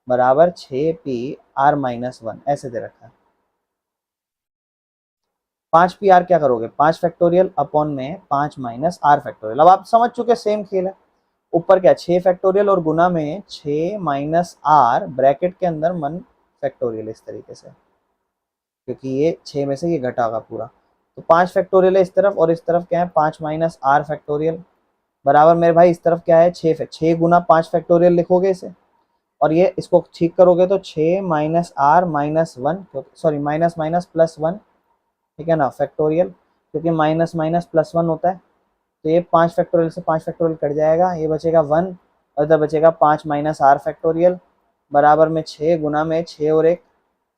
Speaker 1: बराबर 6PR-1 ऐसे दे रखा है। 5PR क्या करोगे, 5 फैक्टोरियल अपॉन में 5 माइनस r फैक्टोरियल। अब आप समझ चुके सेम खेल है, ऊपर क्या 6 फैक्टोरियल और गुना में 6 माइनस r ब्रैकेट के अंदर 1 फैक्टोरियल, इस तरीके से, क्योंकि ये 6 में से ये घटा होगा पूरा। तो 5 फैक्टोरियल है इस तरफ और इस तरफ क्या है 5 माइनस r फैक्टोरियल बराबर मेरे भाई इस तरफ क्या है 6 गुना 5 फैक्टोरियल लिखोगे इसे, और ये इसको ठीक करोगे तो 6 minus r minus 1, sorry minus minus plus 1, ठीक है ना, फैक्टोरियल, क्योंकि माइनस माइनस प्लस 1 होता है। तो ये 5 फैक्टोरियल से 5 फैक्टोरियल कट जाएगा, ये बचेगा 1 और इधर बचेगा 5 माइनस r फैक्टोरियल बराबर में 6 गुना में 6 और 1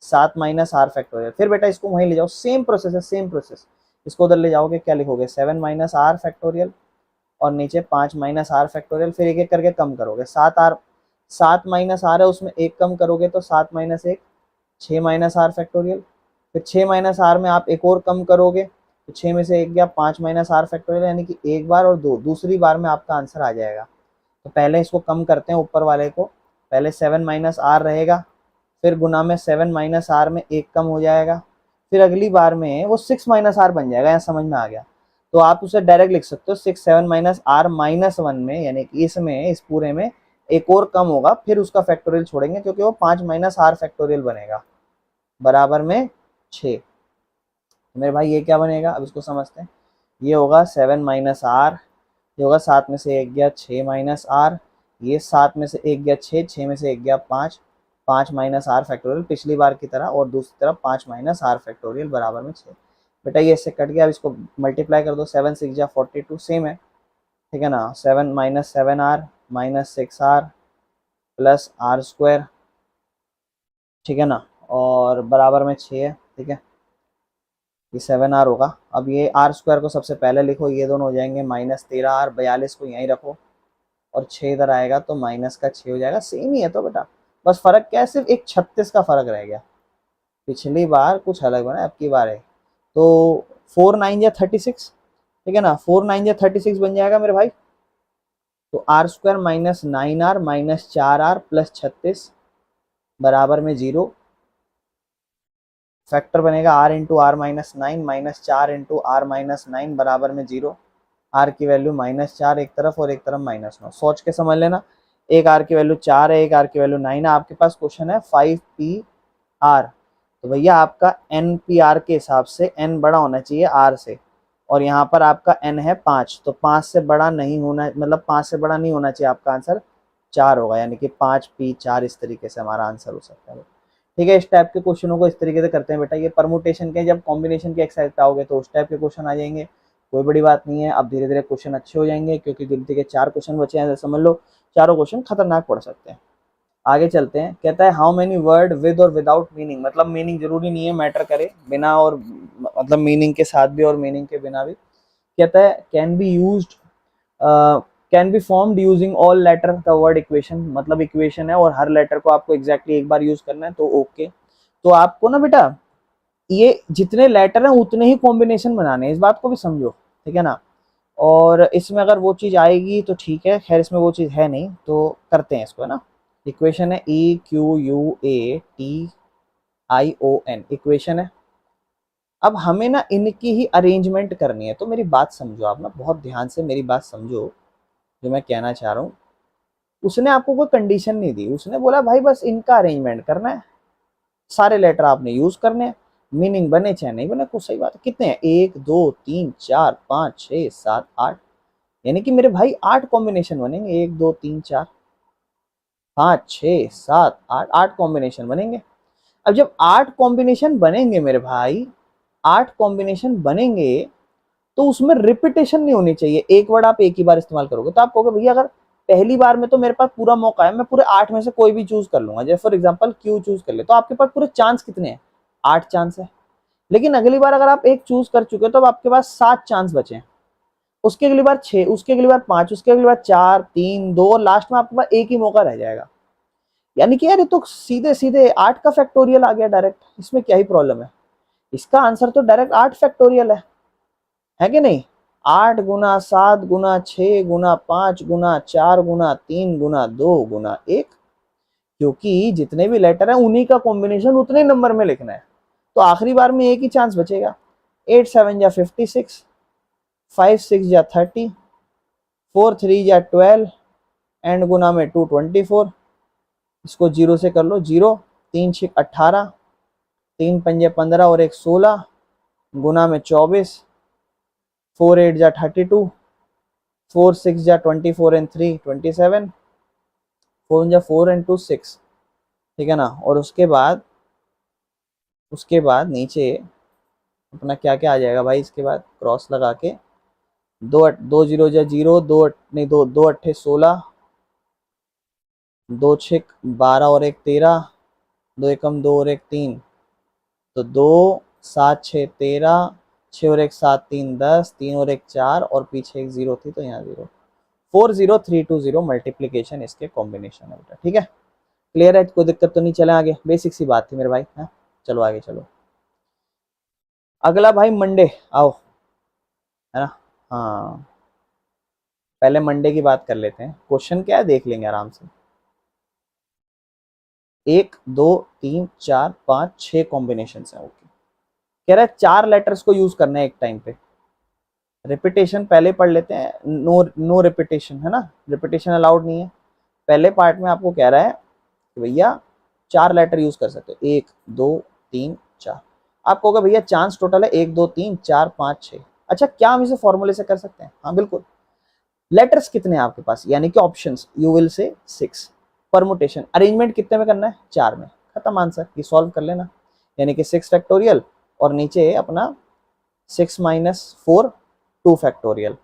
Speaker 1: 7 माइनस r फैक्टोरियल। फिर बेटा इसको वहीं ले जाओ, सेम प्रोसेस है, सेम प्रोसेस, इसको उधर ले जाओगे क्या लिखोगे 7 माइनस r फैक्टोरियल और नीचे 5 माइनस r फैक्टोरियल, फिर एक एक करके कम करोगे, 7 माइनस r है उसमें एक कम करोगे तो 7 माइनस 1 6 माइनस r फैक्टोरियल, फिर 6 माइनस r में आप एक और कम करोगे तो 6 में से एक गया 5 माइनस r फैक्टोरियल, यानी कि एक बार और दो, दूसरी बार में आपका आंसर आ जाएगा। तो पहले इसको कम करते हैं ऊपर वाले को, पहले 7 माइनस r रहेगा, फिर गुना में 7 माइनस r में एक कम हो जाएगा, फिर अगली बार में वो 6 माइनस r बन जाएगा। यहाँ समझ में आ गया, तो आप उसे डायरेक्ट लिख सकते हो 6 7 माइनस r माइनस 1 में, यानी कि इसमें इस पूरे में एक और कम होगा, फिर उसका फैक्टोरियल छोड़ेंगे क्योंकि वो 5 माइनस r फैक्टोरियल बनेगा बराबर में 6। मेरे भाई ये क्या बनेगा, अब इसको समझते हैं। ये होगा 7 माइनस r, ये होगा 7 में से एक गया 6 माइनस r, ये 7 में से एक गया 6, 6 में से एक गया 5, 5 माइनस r फैक्टोरियल पिछली बार की तरह, और दूसरी तरफ 5 माइनस r फैक्टोरियल बराबर में 6। बेटा ये इससे कट गया, अब इसको मल्टीप्लाई कर दो, 7 6 42 सेम है, ठीक है ना, 7 minus 7r minus 6r plus r square, ठीक है ना, और बराबर में 6 है, ठीक है, ये 7r होगा। अब ये r स्क्वायर को सबसे पहले लिखो, ये दोनों हो जाएंगे माइनस 13r, 42 को यहीं रखो और 6 इधर आएगा तो माइनस का 6 हो जाएगा, सेम ही है। तो बेटा बस फर्क क्या है, सिर्फ एक 36 का फर्क रह गया, पिछली बार कुछ अलग बना अब की बार है। तो 4 9 36, ठीक है ना, 4 9 36 बन जाएगा मेरे भाई। तो r square minus 9r minus 4r plus 36 बराबर में 0, फैक्टर बनेगा r into r minus 9 minus 4 into r minus 9 बराबर में 0। r की वैल्यू -4 एक तरफ और एक तरफ -9, सोच के समझ लेना, एक r की वैल्यू 4 है, एक r की वैल्यू 9 है। आपके पास क्वेश्चन है 5PR तो भैया आपका NPR के हिसाब से n बड़ा होना चाहिए r से, और यहाँ पर आपका n है 5, तो 5 से बड़ा नहीं होना, मतलब 5 से बड़ा नहीं होना चाहिए, आपका आंसर 4 होगा, यानी कि 5p4 इस तरीके से हमारा आंसर हो सकता है। ठीक है, इस टाइप के क्वेश्चनों को इस तरीके से करते हैं बेटा। ये परमुटेशन के, जब कॉम्बिनेशन के एक्सरसाइज पे आओगे तो उस टाइप के क्वेश्चन आ जाएंगे, कोई बड़ी बात नहीं है। अब धीरे धीरे क्वेश्चन अच्छे हो जाएंगे, क्योंकि गिनती के 4 क्वेश्चन बचे हैं, समझ लो चारों क्वेश्चन खतरनाक पड़ सकते हैं। आगे चलते हैं, कहता है हाउ मेनी वर्ड विद और विदाउट मीनिंग, मतलब मीनिंग जरूरी नहीं है मैटर करे, बिना और मतलब मीनिंग के साथ भी और मीनिंग के बिना भी। कहता है can be used, can be formed using all letter the word equation, मतलब इक्वेशन है और हर लेटर को आपको एग्जैक्टली एक बार यूज करना है, तो ओके। तो आपको ना बेटा ये जितने लेटर हैं उतने ही कॉम्बिनेशन बनाने हैं, इस बात को भी समझो, ठीक है ना। और इसमें अगर वो चीज़ आएगी तो ठीक है, खैर इसमें वो चीज़ है नहीं, तो करते हैं इसको, है ना। इक्वेशन है EQUATION, इक्वेशन है। अब हमें ना इनकी ही अरेंजमेंट करनी है, तो मेरी बात समझो आप ना, बहुत ध्यान से मेरी बात समझो जो मैं कहना चाह रहा हूँ। उसने आपको कोई कंडीशन नहीं दी, उसने बोला भाई बस इनका अरेंजमेंट करना है, सारे लेटर आपने यूज करने हैं, मीनिंग बने चाहे नहीं बने, कुछ सही बात है। कितने हैं, 1 2 3 4 5 6 7 8, यानी कि मेरे भाई 8 कॉम्बिनेशन बनेंगे, 1 2 3 4 5 6 7 8, 8 कॉम्बिनेशन बनेंगे। अब जब 8 कॉम्बिनेशन बनेंगे मेरे भाई, 8 कॉम्बिनेशन बनेंगे, तो उसमें रिपीटेशन नहीं होनी चाहिए। एक वर्ड आप एक ही बार इस्तेमाल करोगे तो आप कहोगे भैया अगर पहली बार में तो मेरे पास पूरा मौका है, मैं पूरे 8 में से कोई भी चूज कर लूंगा, जैसे फॉर एग्जांपल क्यू चूज कर ले, तो आपके पास पूरे चांस कितने हैं, 8 चांस है। लेकिन अगली बार अगर आप एक चूज कर चुके हो तो अब आपके पास 7 चांस बचे हैं, उसके अगली बार 6, उसके अगली बार 5, उसके अगली बार 4 3 2, और लास्ट में आपके पास एक ही मौका रह जाएगा। यानी कि यार ये तो सीधे सीधे 8 का फैक्टोरियल आ गया डायरेक्ट, इसमें क्या ही प्रॉब्लम है। इसका आंसर तो डायरेक्ट 8 फैक्टोरियल है कि नहीं। 8 गुना 7 गुना 6 गुना 5 गुना 4 गुना 3 गुना 2 गुना 1, क्योंकि जितने भी लेटर हैं उन्हीं का कॉम्बिनेशन उतने नंबर में लिखना है, तो आखिरी बार में एक ही चांस बचेगा। 8 7 जा 56, 5 6 जा 30, 4 3 जा 12, एंड गुना में 2 24, इसको 0 से कर लो, 0 3 6 18, 3 पंजे 15 और 1 16, गुना में 24, 4 8 जा 32, 4 6 जा 24 एंड 3 27, 4 जा 4 एंड 2 6, ठीक है ना। और उसके बाद नीचे अपना क्या क्या आ जाएगा भाई, इसके बाद क्रॉस लगा के, दो जीरो जा 0, नहीं दो, 2 8 16, 2 6 12 और 1 13, 2 एकम 2 और 1 3, तो 2 7 6 13, 6 और 1 7 3 10, 3 और 1 4, और पीछे एक 0 थी तो यहाँ 0, 4 0 3 2 0 मल्टीप्लीकेशन इसके कॉम्बिनेशन है बेटा, ठीक है। क्लियर है, कोई दिक्कत तो नहीं। चले आगे, बेसिक सी बात थी मेरे भाई, है। चलो आगे चलो। अगला भाई मंडे, आओ, है ना। हाँ, पहले मंडे की बात कर लेते हैं। क्वेश्चन क्या है देख लेंगे आराम से। 1 2 3 4 5 6 कॉम्बिनेशन है, ओके। कह रहा है 4 लेटर्स को यूज करना है एक टाइम पे। रिपीटेशन पहले पढ़ लेते हैं, नो रिपीटेशन, है ना, रिपीटेशन अलाउड नहीं है। पहले पार्ट में आपको कह रहा है कि भैया 4 लेटर यूज कर सकते हो, 1 2 3 4। आप कहोगे भैया चांस टोटल है 1 2 3 4 5 6, अच्छा क्या हम इसे फॉर्मूले से कर सकते हैं, हाँ बिल्कुल। लेटर्स कितने हैं आपके पास, यानी कि options, you will say 6। Permutation arrangement कितने में करना है, 4 में, खत्म आंसर, ये सॉल्व कर लेना। यानी कि 6 फैक्टोरियल, और नीचे अपना 6 माइनस 4 2 फैक्टोरियल,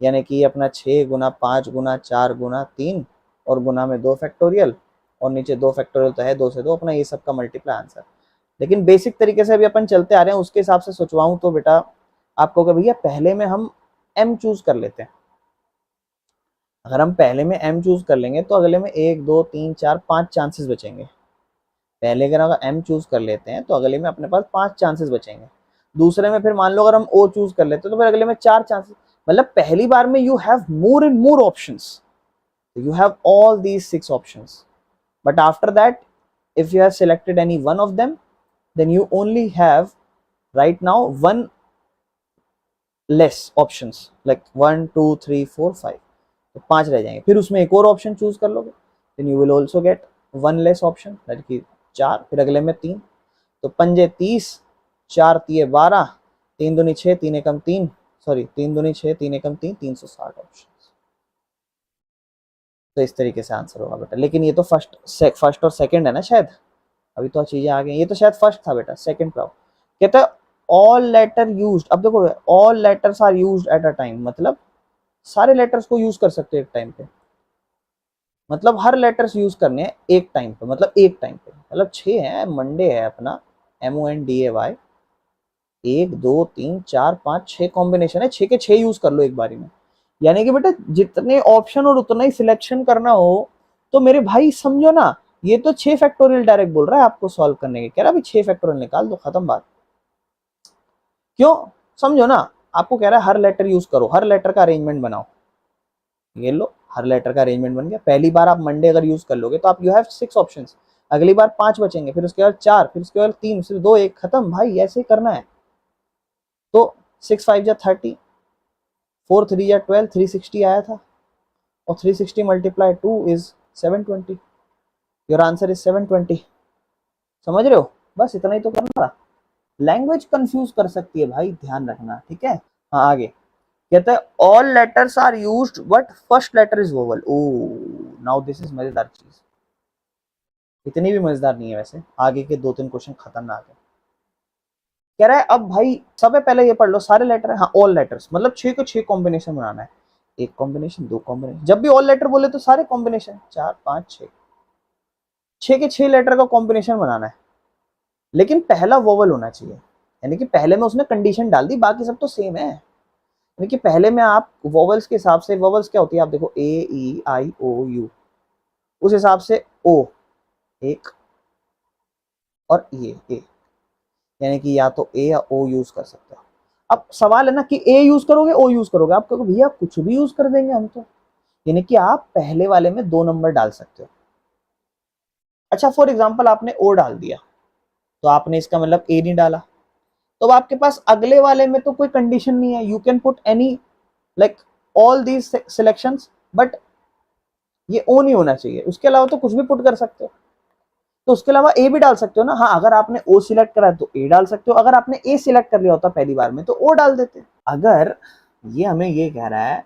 Speaker 1: यानी कि अपना 6 गुना 5 गुना 4 गुना 3, और गुना में 2 फैक्टोरियल, और नीचे 2 फैक्टोरियल तो है 2 से 2, अपना ये सब का मल्टीप्लाई आंसर। लेकिन बेसिक तरीके से अभी अपन चलते आ रहे हैं, उसके हिसाब से सोचवाऊं तो बेटा आपको भैया पहले में हम m चूज कर लेते हैं। अगर हम पहले में m चूज कर लेंगे तो अगले में 1 2 3 4 5 चांसेस बचेंगे। पहले अगर m चूज कर लेते हैं तो अगले में अपने पास 5 चांसेस बचेंगे। दूसरे में फिर मान लो अगर हम o चूज कर लेते हैं तो फिर अगले में 4 चांसेस, मतलब पहली बार में you have more and more options, you have all these 6 options, but after that if you have selected any one of them, then you only have right now one less options, like 1 2 3 4 5, तो 5 रह जाएंगे। फिर उसमें एक और option choose कर लोगे, then you will also get one less option, that कि 4, फिर अगले में 3, तो पंजे 30, 4 तिये 12, 3 दूनी 6, 3 एकम 3, सॉरी 3 दूनी 6, 3 एकम 3, 360 ऑप्शन। तो इस तरीके से आंसर होगा बेटा। लेकिन ये तो फर्स्ट और सेकंड है ना शायद, अभी तो चीजें आ गई। ये तो शायद फर्स्ट था बेटा, सेकंड पे कहता है ऑल लेटर यूज्ड। अब देखो all letters are used at a time, मतलब सारे लेटर्स को यूज कर सकते हो एक टाइम पे, मतलब हर लेटर्स यूज करने हैं एक टाइम पे, मतलब एक टाइम पे, मतलब 6 है, मंडे है अपना, MONDAY, 1 2 3 4 5 6 कॉम्बिनेशन है, 6 के 6 यूज कर लो एक बारी में। यानी कि बेटा जितने ऑप्शन और उतना ही सिलेक्शन करना हो, तो मेरे भाई समझो ना, ये तो 6 फैक्टोरियल डायरेक्ट बोल रहा है आपको सॉल्व करने के, कह रहा अभी 6 फैक्टोरियल निकाल दो, खत्म बात। क्यों, समझो ना, आपको कह रहा है हर लेटर यूज करो, हर लेटर का अरेंजमेंट बनाओ। ये लो, हर लेटर का अरेंजमेंट बन गया। पहली बार आप मंडे अगर यूज कर लोगे तो आप यू हैव 6 ऑप्शंस, अगली बार 5 बचेंगे, फिर उसके बाद 4, फिर उसके बाद 3, फिर 2 1, खत्म भाई, ऐसे ही करना है। तो 6 5 जा 30, 4 3 जा 12, 360 आया था, और 360 multiply 2 is 720। Your answer is 720। समझ रहे हो, बस इतना ही तो करना था। लैंग्वेज कंफ्यूज कर सकती है भाई, ध्यान रखना, ठीक है। हाँ आगे कहता है all letters are used but first letter is vowel. Oh now this is मजेदार चीज, इतनी भी मजेदार नहीं है वैसे, आगे के 2 3 क्वेश्चन खतरनाक है। कह रहा है अब भाई सबसे पहले ये पढ़ लो, सारे लेटर है, हाँ ऑल लेटर्स, मतलब 6 को 6 कॉम्बिनेशन बनाना है, 1 कॉम्बिनेशन 2 कॉम्बिनेशन, जब भी ऑल लेटर बोले तो सारे कॉम्बिनेशन, 4 5 6, 6 के 6 लेटर का कॉम्बिनेशन बनाना है, लेकिन पहला वोवल होना चाहिए। यानी कि पहले में उसने कंडीशन डाल दी, बाकी सब तो सेम है। यानी कि पहले में आप वोवल्स के हिसाब से, वोवल्स क्या होती है आप देखो, AEIOU, उस हिसाब से ओ एक और ये ए, यानी कि या तो ए या ओ यूज कर सकते हो। अब सवाल है ना कि ए यूज करोगे ओ यूज करोगे, आप कहोगे भैया कुछ भी यूज कर देंगे हम तो, यानी कि आप पहले वाले में 2 नंबर डाल सकते हो। अच्छा फॉर एग्जाम्पल आपने ओ डाल दिया, तो आपने इसका मतलब ए नहीं डाला, तो आपके पास अगले वाले में तो कोई कंडीशन नहीं है, you can put any like all these selections, but ये ओ नहीं होना चाहिए, उसके अलावा तो कुछ भी पुट कर सकते हो। तो उसके अलावा ए भी डाल सकते हो ना, हाँ अगर आपने ओ सिलेक्ट करा है तो ए डाल सकते हो, अगर आपने ए सिलेक्ट कर लिया होता पहली बार में तो ओ डाल देते। अगर ये हमें ये कह रहा है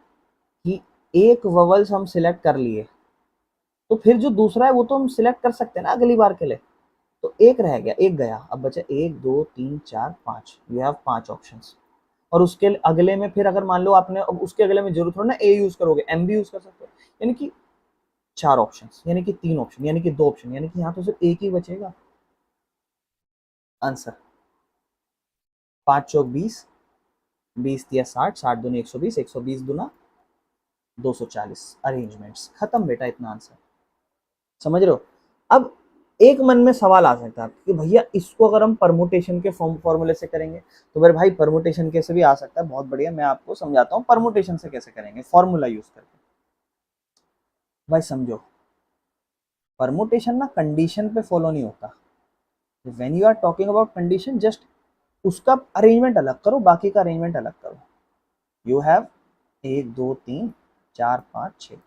Speaker 1: कि एक ववल्स हम सिलेक्ट कर लिए, तो फिर जो दूसरा है वो तो हम सिलेक्ट कर सकते हैं ना अगली बार के लिए, तो एक रह गया, एक गया, अब बचा 1 2 3 4 5, यू हैव 5 ऑप्शंस। और उसके अगले में फिर अगर मान लो आपने, अब उसके अगले में जरूरत हो ना ए यूज करोगे, एम भी यूज कर सकते हो, यानी कि 4 ऑप्शंस, यानी कि 3 ऑप्शन, यानी कि 2 ऑप्शन, यानी कि यहाँ तो सिर्फ एक ही बचेगा आंसर। 5 चौक 20, 20 दिया 60, 60 दूनी 120, 120 दूना 240, अरेंजमेंट्स खत्म बेटा, इतना आंसर। समझ रहे हो। अब एक मन में सवाल आ सकता है कि भैया इसको अगर हम परमुटेशन के फॉर्मूले से करेंगे, तो मेरे भाई परमुटेशन कैसे भी आ सकता है, बहुत बढ़िया, मैं आपको समझाता हूँ परमुटेशन से कैसे करेंगे फॉर्मूला यूज करके। भाई समझो, परमुटेशन ना कंडीशन पे फॉलो नहीं होता, when you are talking about condition, just उसका अरेंजमेंट अलग करो, बाकी का अरेंजमेंट अलग करो। यू हैव 1 2 3 4 5 6,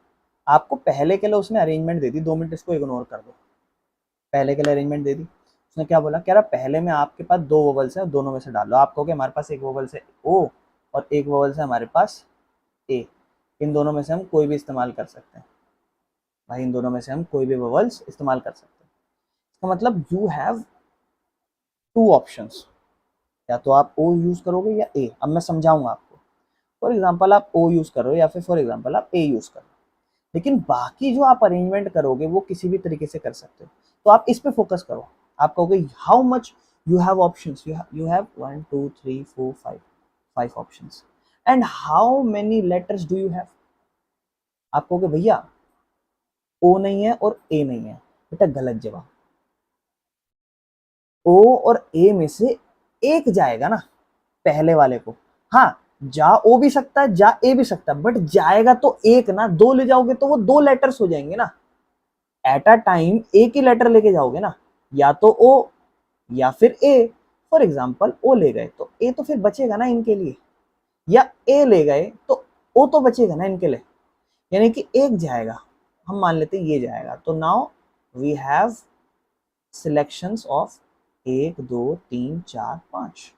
Speaker 1: आपको पहले के लिए उसने अरेंजमेंट दे दी, 2 मिनट इसको इग्नोर कर दो, पहले के लिए अरेंजमेंट दे दी। उसने क्या बोला, कह रहा पहले में आपके पास 2 वोवल्स हैं, दोनों में से डाल लो। आप कहोगे हमारे पास एक वोवल से ओ और एक वोवल से हमारे पास ए, इन दोनों में से हम कोई भी इस्तेमाल कर सकते हैं। भाई इन दोनों में से हम कोई भी वोवल्स इस्तेमाल कर सकते हैं, इसका मतलब यू हैव 2 ऑप्शंस, या तो आप ओ यूज करोगे या ए। अब मैं समझाऊंगा आपको, फॉर एग्जाम्पल आप ओ यूज कर रहे हो या फिर फॉर एग्जाम्पल आप ए यूज कर रहे हो, लेकिन बाकी जो आप अरेंजमेंट करोगे वो किसी भी तरीके से कर सकते हो। तो आप इस पे फोकस करो, आप कहोगे how much you have options, you have 1 2 3 4 5 options, and how many letters do you have. आप कहोगे भैया ओ नहीं है और ए नहीं है, बेटा गलत जवाब। ओ और ए में से एक जाएगा ना पहले वाले को, हाँ जा ओ भी सकता है जा ए भी सकता है, बट जाएगा तो एक ना, 2 ले जाओगे तो वो 2 लेटर्स हो जाएंगे ना, एट अ टाइम एक ही लेटर लेके जाओगे ना, या तो ओ या फिर ए। फॉर एग्जाम्पल ओ ले गए तो ए तो फिर बचेगा ना इनके लिए, या ए ले गए तो ओ तो बचेगा ना इनके लिए, यानी कि एक जाएगा, हम मान लेते हैं ये जाएगा, तो now we have selections of 1 2 3 4 5,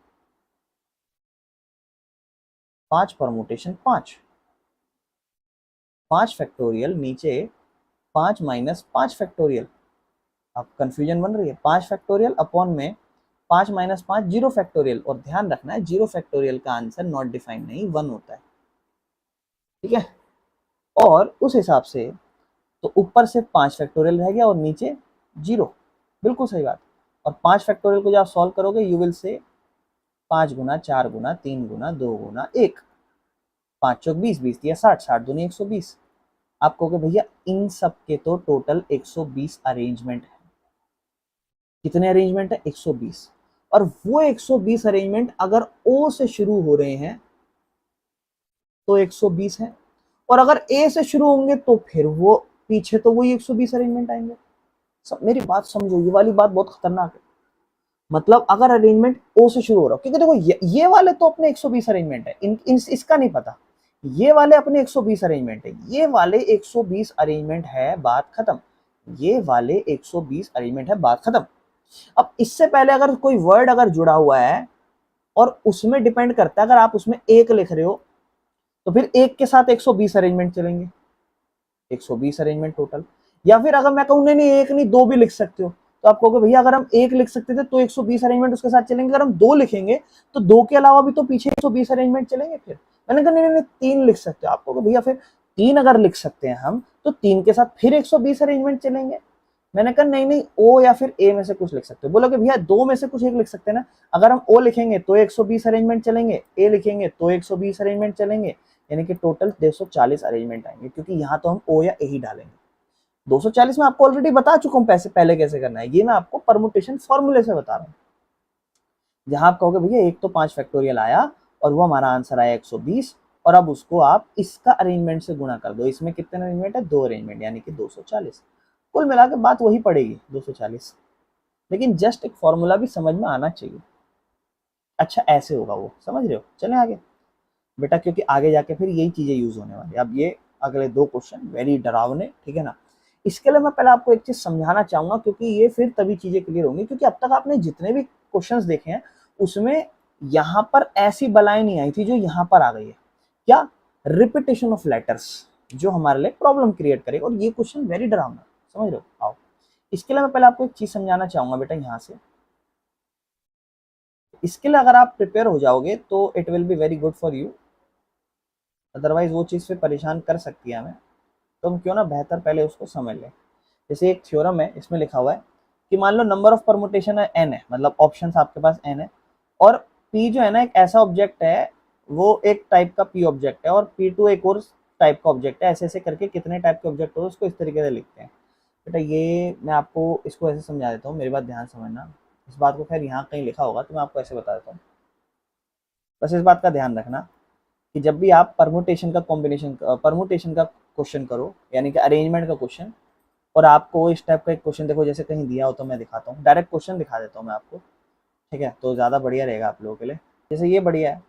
Speaker 1: 5 permutation 5, 5 factorial नीचे 5 माइनस 5 फैक्टोरियल। अब कंफ्यूजन बन रही है, 5 फैक्टोरियल अपॉन में 5 माइनस 5 जीरो फैक्टोरियल, और ध्यान रखना है जीरो फैक्टोरियल का आंसर नॉट डिफाइंड नहीं 1 होता है, ठीक है। और उस हिसाब से तो ऊपर से 5 फैक्टोरियल रह गया और नीचे जीरो, बिल्कुल सही बात। और 5 फैक्टोरियल को जब आप सॉल्व करोगे यू विल से 5 गुना 4 गुना 3 गुना 2 गुना 1, 5 चौक 20, 20 दिया 60, 60 दूनी 120। आप कहोगे भैया इन सब के तो टोटल 120 अरेंजमेंट है। कितने अरेंजमेंट है? 120। और वो 120 अरेंजमेंट अगर ओ से शुरू हो रहे हैं तो 120 है, और अगर ए से शुरू होंगे तो फिर वो पीछे तो वही 120 अरेंजमेंट आएंगे। सब मेरी बात समझो, ये वाली बात बहुत खतरनाक है। मतलब अगर अरेंजमेंट ओ से शुरू हो रहा हो, क्योंकि देखो ये वाले तो अपने 120 अरेंजमेंट है, इसका नहीं पता, ये वाले अपने 120 अरेंजमेंट है, ये वाले 120 अरेंजमेंट है, बात खत्म। ये वाले 120 अरेंजमेंट है, बात खत्म। अब इससे पहले अगर कोई वर्ड अगर जुड़ा हुआ है और उसमें डिपेंड करता है, अगर आप उसमें एक लिख रहे हो तो फिर एक के साथ 120 अरेंजमेंट चलेंगे, 120 अरेंजमेंट टोटल। या फिर अगर मैं कहूँ नहीं एक नहीं दो भी लिख सकते हो, तो आप कहोगे भैया अगर हम एक लिख सकते थे तो 120 अरेंजमेंट उसके साथ चलेंगे, अगर हम दो लिखेंगे तो दो के अलावा भी तो पीछे 120 अरेंजमेंट चलेंगे। फिर मैंने कहा नहीं तीन लिख सकते हो, आप कहोगे भैया फिर तीन अगर लिख सकते हैं हम तो तीन के साथ फिर 120 अरेंजमेंट चलेंगे। मैंने कहा नहीं ओ या फिर ए में से कुछ लिख सकते हो। बोलोगे भैया दो में से कुछ एक लिख सकते हैं ना, अगर हम ओ लिखेंगे तो 120 अरेंजमेंट चलेंगे, ए लिखेंगे तो 120 अरेंजमेंट चलेंगे, यानी कि टोटल 240 अरेंजमेंट आएंगे, क्योंकि यहाँ तो हम ओ या ए ही डालेंगे। 240 में आपको ऑलरेडी बता चुका हूँ पैसे पहले कैसे करना है, ये मैं आपको परमुटेशन फॉर्मूले से बता रहा हूँ। जहां आप कहोगे भैया एक तो 5 फैक्टोरियल आया और वो हमारा आंसर आया 120, और अब उसको आप इसका अरेंजमेंट से गुणा कर दो, इसमें कितने अरेंजमेंट है? 2 अरेंजमेंट, यानी कि 240। कुल मिलाकर बात वही पड़ेगी 240, लेकिन जस्ट एक फॉर्मूला भी समझ में आना चाहिए। अच्छा ऐसे होगा वो, समझ रहे हो? चलें आगे बेटा, क्योंकि आगे जाके फिर यही चीजें यूज होने वाली। अब ये अगले दो क्वेश्चन वेरी डरावने, ठीक है ना। इसके लिए मैं पहले आपको एक चीज समझाना चाहूंगा, क्योंकि ये फिर तभी चीजें क्लियर होंगी, क्योंकि अब तक आपने जितने भी क्वेश्चंस देखे हैं उसमें यहाँ पर ऐसी बलाएं नहीं आई थी जो यहाँ पर आ गई है। क्या? रिपीटेशन ऑफ लेटर्स, जो हमारे लिए प्रॉब्लम क्रिएट करे, और ये क्वेश्चन वेरी डरावना, समझ रहे हो? आओ इसके लिए मैं पहले आपको एक चीज समझाना चाहूंगा बेटा। यहाँ से इसके लिए अगर आप प्रिपेयर हो जाओगे तो it will be very good for you, otherwise वो चीज़ फिर परेशान कर सकती है हमें। तो हम क्यों ना बेहतर पहले उसको समझ लें। जैसे एक थ्योरम है, इसमें लिखा हुआ है कि मान लो नंबर ऑफ परमुटेशन है n है, मतलब ऑप्शंस आपके पास n है, और p जो है ना एक ऐसा ऑब्जेक्ट है, वो एक टाइप का p ऑब्जेक्ट है, और p2 एक और टाइप का ऑब्जेक्ट है। ऐसे ऐसे करके कितने टाइप के ऑब्जेक्ट हो उसको इस तरीके से लिखते हैं बेटा। ये मैं आपको इसको ऐसे समझा देता हूँ, मेरी बात ध्यान समझना। इस बात को खैर यहाँ कहीं लिखा होगा तो मैं आपको ऐसे बता देता हूँ, बस इस बात का ध्यान रखना कि जब भी आप परमुटेशन का क्वेश्चन करो, यानी कि अरेंजमेंट का क्वेश्चन, और आपको इस टाइप का एक क्वेश्चन देखो, जैसे कहीं दिया हो तो मैं दिखाता हूँ, डायरेक्ट क्वेश्चन दिखा देता हूँ मैं आपको, ठीक है? तो ज़्यादा बढ़िया रहेगा आप लोगों के लिए। जैसे ये बढ़िया है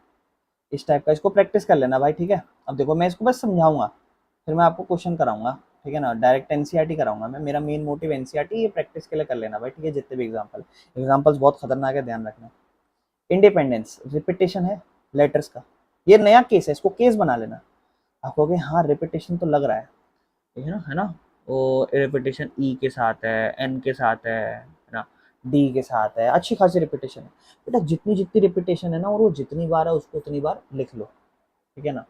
Speaker 1: इस टाइप का, इसको प्रैक्टिस कर लेना भाई, ठीक है? अब देखो मैं इसको बस समझाऊंगा, फिर मैं आपको क्वेश्चन कराऊंगा, ठीक है ना? डायरेक्ट एनसीईआरटी कराऊंगा मैं, मेरा मेन मोटिव एनसीईआरटी, ये प्रैक्टिस के लिए कर लेना भाई, ठीक है? जितने भी एग्जाम्पल्स बहुत खतरनाक है, ध्यान रखना। इंडिपेंडेंस रिपीटेशन है लेटर्स का, ये नया केस है, इसको केस बना लेना। आप कहोगे हाँ रिपीटेशन तो लग रहा है ना, वो रिपीटेशन ई के साथ है, एन के साथ है ना, डी के साथ है, अच्छी खासी रिपीटेशन है बेटा। जितनी जितनी रिपीटेशन है ना, और वो जितनी बार है उसको उतनी बार लिख लो, ठीक है ना?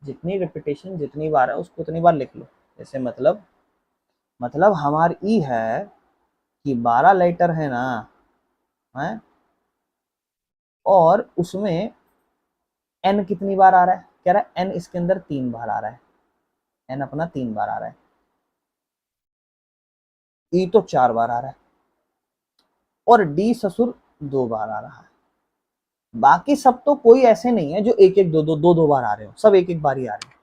Speaker 1: जितनी रिपीटेशन जितनी बार है उसको उतनी बार लिख लो। जैसे मतलब हमारी ई है कि 12 लेटर है ना, है, और उसमें एन कितनी बार आ रहा है? कह रहा है एन इसके अंदर 3 बार आ रहा है, एन अपना 3 बार आ रहा है, ई तो 4 बार आ रहा है, और डी ससुर 2 बार आ रहा है। बाकी सब तो कोई ऐसे नहीं है जो एक एक दो बार आ रहे हो, सब एक एक बार ही आ रहे हैं।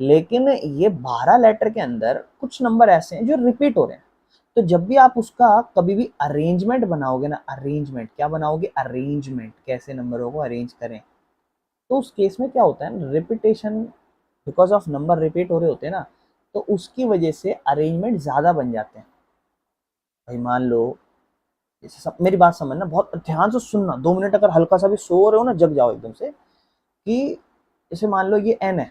Speaker 1: लेकिन ये 12 लेटर के अंदर कुछ नंबर ऐसे हैं जो रिपीट हो रहे हैं। तो जब भी आप उसका कभी भी अरेंजमेंट बनाओगे ना, अरेंजमेंट क्या बनाओगे? अरेंजमेंट कैसे नंबरों को अरेंज करें, तो उस केस में क्या होता है, repetition, because of number repeat हो रहे होते हैं ना, तो उसकी वजह से अरेंजमेंट ज्यादा बन जाते हैं। भाई मान लो जैसे मेरी बात समझना, बहुत ध्यान से सुनना, 2 मिनट अगर हल्का सा भी सो रहे हो ना, जग जाओ एकदम से, कि जैसे मान लो ये n है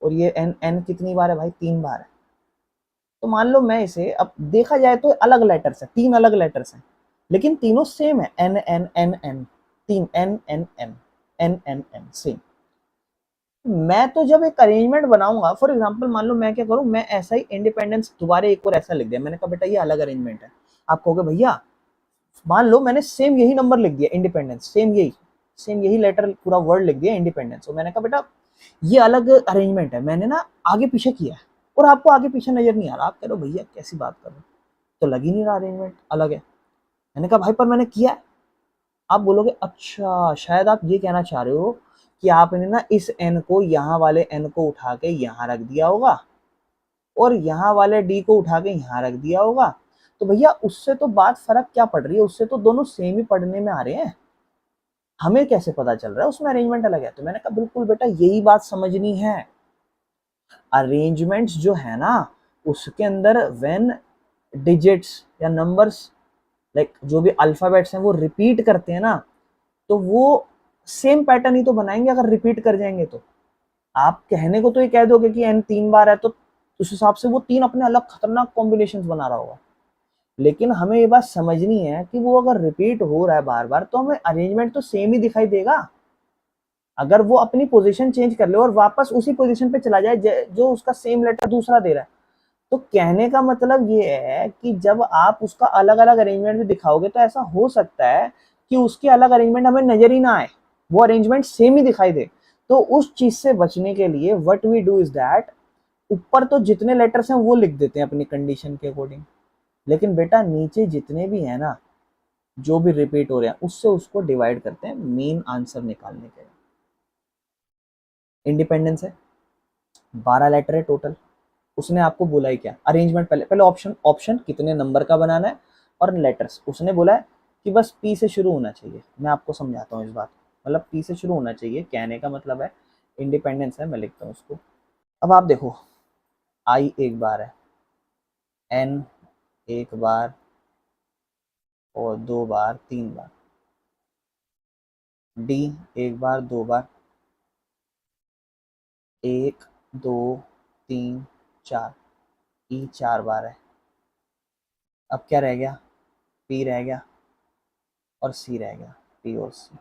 Speaker 1: और ये n n कितनी बार है भाई, 3 बार है। तो मान लो मैं इसे, अब देखा जाए तो अलग लेटर्स है, 3 अलग लेटर्स हैं, लेकिन तीनों सेम है, n n n n, 3 n n n n n n same. मैं तो जब एक अरेंजमेंट बनाऊंगा, फॉर एग्जांपल मान लो मैं क्या करूं, मैं ऐसा ही इंडिपेंडेंस दोबारा एक और ऐसा लिख दिया, मैंने कहा बेटा ये अलग अरेंजमेंट है। आप कहोगे भैया मान लो मैंने सेम यही नंबर लिख दिया इंडिपेंडेंस, सेम यही लेटर पूरा वर्ड लिख दिया इंडिपेंडेंस, और मैंने कहा बेटा ये अलग अरेंजमेंट है, मैंने ना आगे पीछे किया है, और आपको आगे पीछे नजर नहीं आ रहा। आप कह रहे हो भैया कैसी बात कर रहे हो, तो लग ही नहीं रहा अरेंजमेंट अलग है। मैंने कहा भाई पर मैंने किया है। आप बोलोगे अच्छा शायद आप ये कहना चाह रहे हो कि आपने ना इस एन को, यहाँ वाले एन को उठा के यहाँ रख दिया होगा और यहाँ वाले डी को उठा के यहाँ रख दिया होगा। तो भैया उससे तो बात फर्क क्या पड़ रही है, उससे तो दोनों सेम ही पढ़ने में आ रहे हैं, हमें कैसे पता चल रहा है उसमें अरेंजमेंट अलग है। तो मैंने कहा बिल्कुल बेटा यही बात समझनी है, अरेंजमेंट्स जो है ना उसके अंदर व्हेन डिजिट्स या नंबर्स लाइक जो भी अल्फाबेट्स हैं वो रिपीट करते हैं ना, तो वो सेम पैटर्न ही तो बनाएंगे अगर रिपीट कर जाएंगे तो। आप कहने को तो ये कह दोगे कि एन 3 बार है, तो उस हिसाब से वो 3 अपने अलग खतरनाक कॉम्बिनेशंस बना रहा होगा, लेकिन हमें ये बात समझनी है कि वो अगर रिपीट हो रहा है बार बार तो हमें अरेंजमेंट तो सेम ही दिखाई देगा। अगर वो अपनी पोजीशन चेंज कर ले और वापस उसी पोजीशन पे चला जाए जो उसका सेम लेटर दूसरा दे रहा है, तो कहने का मतलब ये है कि जब आप उसका अलग अलग अरेंजमेंट भी दिखाओगे तो ऐसा हो सकता है कि उसके अलग अरेंजमेंट हमें नजर ही ना आए, वो अरेंजमेंट सेम ही दिखाई दे। तो उस चीज से बचने के लिए what we do is that, ऊपर तो जितने लेटर्स हैं वो लिख देते हैं अपनी कंडीशन के अकॉर्डिंग, लेकिन बेटा नीचे जितने भी है ना जो भी रिपीट हो रहे हैं उससे उसको डिवाइड करते हैं मेन आंसर निकालने के लिए। इंडिपेंडेंस है, 12 लेटर है टोटल, उसने आपको बोला है क्या अरेंजमेंट, पहले पहले ऑप्शन ऑप्शन कितने नंबर का बनाना है, और लेटर्स उसने बोला है कि बस पी से शुरू होना चाहिए। मैं आपको समझाता हूँ इस बात, मतलब पी से शुरू होना चाहिए कहने का मतलब है इंडिपेंडेंस है, मैं लिखता हूँ उसको। अब आप देखो आई एक बार है, एन एक बार और 2 बार 3 बार, डी एक बार 2 बार, 1 2 3 4, ई 4 बार है। अब क्या रह गया, पी रह गया और सी रह गया, पी और सी।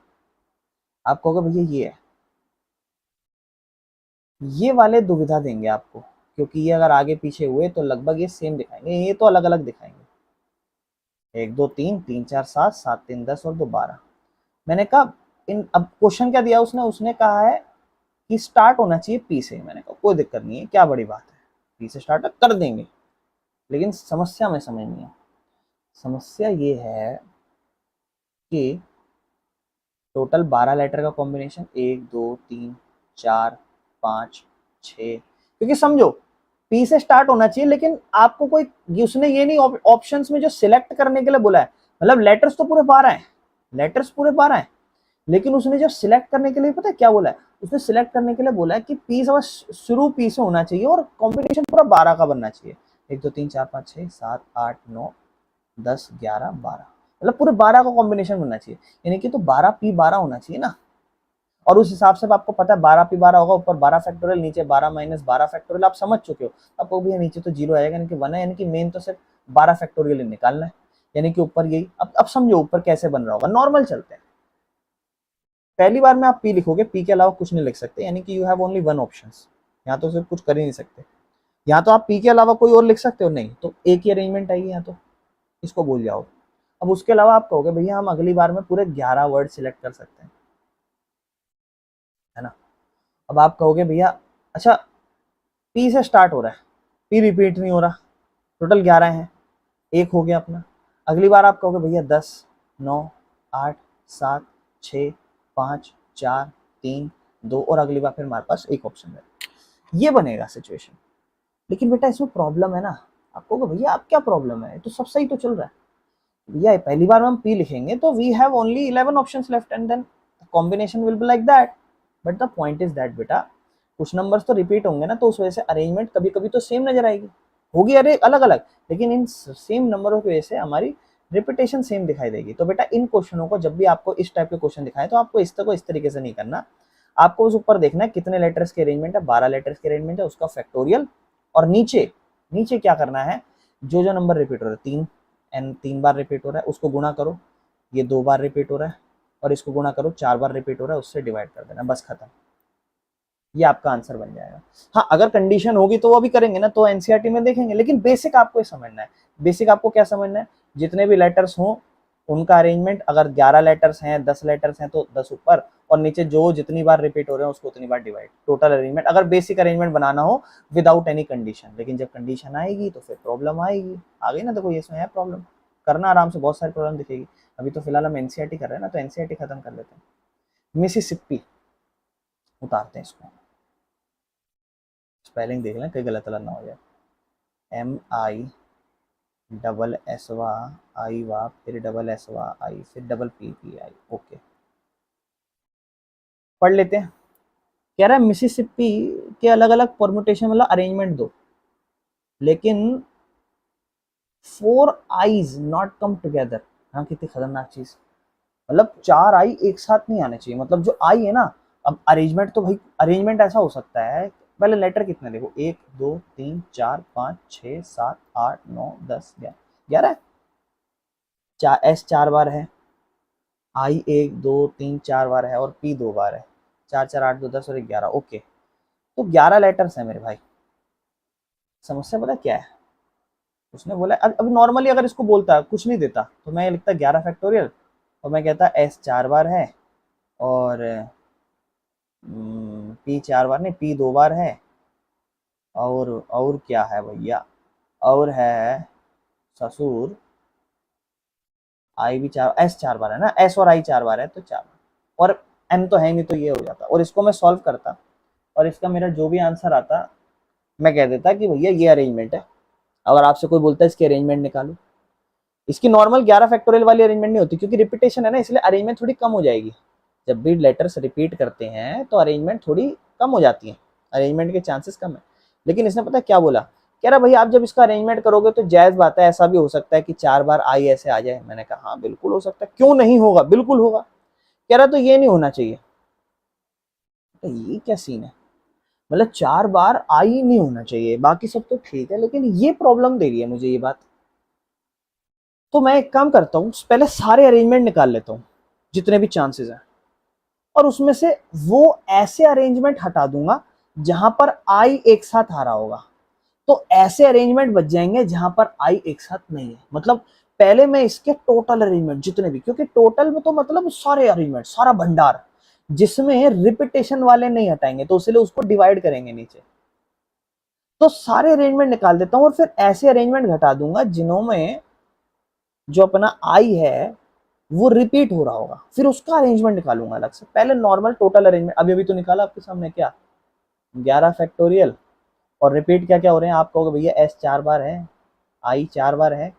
Speaker 1: आप कहोगे भैया ये है, ये वाले दुविधा देंगे आपको, क्योंकि ये अगर आगे पीछे हुए तो लगभग ये सेम दिखाएंगे, ये तो अलग अलग दिखाएंगे। 1 2 3 3 4 7 7 3 10 और 2 12। मैंने कहा इन, अब क्वेश्चन क्या दिया उसने, उसने कहा है कि स्टार्ट होना चाहिए पी से। मैंने कहा कोई दिक्कत नहीं है, क्या बड़ी बात है, पी से स्टार्ट कर देंगे, लेकिन समस्या में समझनी है। समस्या ये है कि टोटल 12 लेटर का कॉम्बिनेशन 1 2 3 4 5 6, क्योंकि समझो पी से स्टार्ट होना चाहिए, लेकिन आपको कोई उसने ये नहीं ऑप्शंस में जो सिलेक्ट करने के लिए बोला है, मतलब लेटर्स तो पूरे 12 हैं, लेटर्स पूरे 12 हैं, लेकिन उसने जो सिलेक्ट करने के लिए पता है क्या बोला है, उसने सिलेक्ट करने के लिए बोला है कि पी से बस शुरू पी से होना चाहिए और कॉम्बिनेशन पूरा 12 का बनना चाहिए। 1 2 3 4 5 6 7 8 9 10 11 12, मतलब पूरे 12 का कॉम्बिनेशन बनना चाहिए, यानी कि तो 12 P 12 होना चाहिए ना। और उस हिसाब से आपको पता है 12 P 12 होगा, ऊपर 12 फैक्टोरियल, नीचे 12 - 12 फैक्टोरियल, आप समझ चुके हो। आपको भी नीचे तो 0 आएगा, यानी कि 1 है, यानी कि मेन तो सिर्फ 12 फैक्टोरियल निकालना है, यानी कि ऊपर यही। अब समझो ऊपर कैसे बन रहा होगा, नॉर्मल चलते हैं। पहली बार में आप पी लिखोगे, पी के अलावा कुछ नहीं लिख सकते, यानी कि यू हैव ओनली 1 ऑप्शन, यहाँ तो सिर्फ कुछ कर ही नहीं सकते। यहाँ तो आप पी के अलावा कोई और लिख सकते हो नहीं, तो एक ही अरेंजमेंट आएगी यहाँ, तो इसको भूल जाओ। अब उसके अलावा आप कहोगे भैया हम अगली बार में पूरे 11 वर्ड सिलेक्ट कर सकते हैं, है ना। अब आप कहोगे भैया अच्छा पी से स्टार्ट हो रहा है, पी रिपीट नहीं हो रहा, टोटल 11 हैं, एक हो गया अपना। अगली बार आप कहोगे भैया 10 9 8 7 6 5 4 3 2, और अगली बार फिर हमारे पास एक ऑप्शन है, ये बनेगा सिचुएशन। लेकिन बेटा इसमें प्रॉब्लम है ना, आप कहोगे भैया आप क्या प्रॉब्लम है, तो सब सही तो चल रहा है। भैया पहली बार में हम पी लिखेंगे तो we have only 11 options left and then combination will be like that. But the point is that बेटा कुछ नंबर्स तो रिपीट होंगे ना, तो उस वजह से अरेंजमेंट कभी कभी तो सेम नजर आएगी, होगी अरे अलग अलग, लेकिन इन सेम नंबरों की वजह से हमारी रिपीटेशन सेम दिखाई देगी। तो बेटा इन क्वेश्चनों को जब भी आपको इस टाइप के क्वेश्चन दिखाए तो आपको इस तरीके से नहीं करना, आपको उस ऊपर देखना है कितने लेटर्स के अरेंजमेंट है, 12 लेटर्स के अरेंजमेंट है, उसका फैक्टोरियल, और नीचे नीचे क्या करना है, जो जो नंबर रिपीट हो रहा है, 3 बार रिपीट हो रहा है उसको गुणा करो, ये 2 बार रिपीट हो रहा है और इसको गुणा करो, 4 बार रिपीट हो रहा है उससे डिवाइड कर देना, बस खत्म। ये आपका आंसर बन जाएगा। हाँ अगर कंडीशन होगी तो वो भी करेंगे ना, तो एनसीईआरटी में देखेंगे, लेकिन बेसिक आपको ये समझना है। बेसिक आपको क्या समझना है, जितने भी लेटर्स हों उनका अरेंजमेंट, अगर 11 लेटर्स हैं, 10 लेटर्स हैं तो 10 ऊपर और नीचे जो जितनी बार रिपीट हो रहे हैं उसको उतनी बार डिवाइड, टोटल अरेंजमेंट, अगर बेसिक अरेंजमेंट बनाना हो विदाउट एनी कंडीशन। लेकिन जब कंडीशन आएगी तो फिर प्रॉब्लम आएगी, आ गई ना, देखो ये इसमें है प्रॉब्लम, करना आराम से, बहुत सारी प्रॉब्लम दिखेगी। अभी तो फिलहाल हम एनसीईआरटी कर रहे हैं ना, तो एनसीईआरटी खत्म कर लेते हैं। मिसिसिपी उतारते हैं इसको, स्पेलिंग देख लें कहीं गलत अलग ना हो जाए, MISS वा आई वा फिर SS वा आई फिर PPI, ओके पढ़ लेते हैं। कह रहा है मिसिसिपी के अलग अलग परमुटेशन मतलब अरेंजमेंट दो, लेकिन 4 आईज नॉट कम टुगेदर। हाँ कितनी खतरनाक चीज, मतलब 4 आई एक साथ नहीं आने चाहिए। मतलब जो आई है ना, अब अरेंजमेंट तो भाई अरेंजमेंट ऐसा हो सकता है, पहले लेटर कितने देखो, 1 2 3 4 5 6 7 8 9 10 11, 11 S 4 बार है, आई 1 2 3 4 बार है और P 2 बार है, 4 4 8 2 10 और 11, ओके। तो 11 लेटर्स है मेरे भाई। समस्या पता क्या है, उसने बोला अब नॉर्मली अगर इसको बोलता कुछ नहीं देता तो मैं लिखता 11 फैक्टोरियल और मैं कहता S 4 बार है और P 4 बार नहीं, P 2 बार है और क्या है भैया, और है ससुर आई भी 4, S 4 बार है ना, S और I 4 बार है तो 4 और M तो है नहीं, तो ये हो जाता और इसको मैं सॉल्व करता और इसका मेरा जो भी आंसर आता मैं कह देता कि भैया ये अरेंजमेंट है। अगर आपसे कोई बोलता है इसकी अरेंजमेंट निकालो, इसकी नॉर्मल 11 फैक्टोरियल वाली अरेंजमेंट नहीं होती क्योंकि रिपीटेशन है ना, इसलिए अरेंजमेंट थोड़ी कम हो जाएगी। जब भी लेटर्स रिपीट करते हैं तो अरेंजमेंट थोड़ी कम हो जाती है, अरेंजमेंट के चांसेस कम है। लेकिन इसने पता क्या बोला, कह रहा भाई आप जब इसका अरेंजमेंट करोगे तो जायज बात है, ऐसा भी हो सकता है कि 4 बार आई ऐसे आ जाए। मैंने कहा हाँ बिल्कुल हो सकता है, क्यों नहीं होगा, बिल्कुल होगा। कह रहा तो ये नहीं होना चाहिए। तो ये क्या सीन है, मतलब 4 बार आई नहीं होना चाहिए, बाकी सब तो ठीक है, लेकिन ये प्रॉब्लम दे रही है मुझे ये बात। तो मैं एक काम करता हूँ, पहले सारे अरेंजमेंट निकाल लेता हूँ जितने भी चांसेस हैं, और उसमें से वो ऐसे अरेंजमेंट हटा दूंगा जहां पर आई एक साथ आ रहा होगा। तो ऐसे अरेंजमेंट बच जाएंगे जहां पर आई एक साथ नहीं है। मतलब पहले मैं इसके टोटल अरेंजमेंट जितने भी, क्योंकि टोटल में तो मतलब सारे अरेंजमेंट, सारा भंडार, जिसमें रिपीटेशन वाले नहीं हटाएंगे, तो इसलिए उसको डिवाइड करेंगे नीचे। तो सारे अरेंजमेंट निकाल देता हूं और फिर ऐसे अरेंजमेंट घटा दूंगा जिनमें जो अपना आई है वो रिपीट हो रहा होगा, फिर उसका अरेंजमेंट निकालूंगा अलग से। पहले नॉर्मल टोटल अरेंजमेंट अभी अभी तो निकाला आपके सामने, क्या 11 फैक्टोरियल और रिपीट क्या क्या हो रहे हैं। आप कहोगे भैया S 4 बार है, I 4 बार है,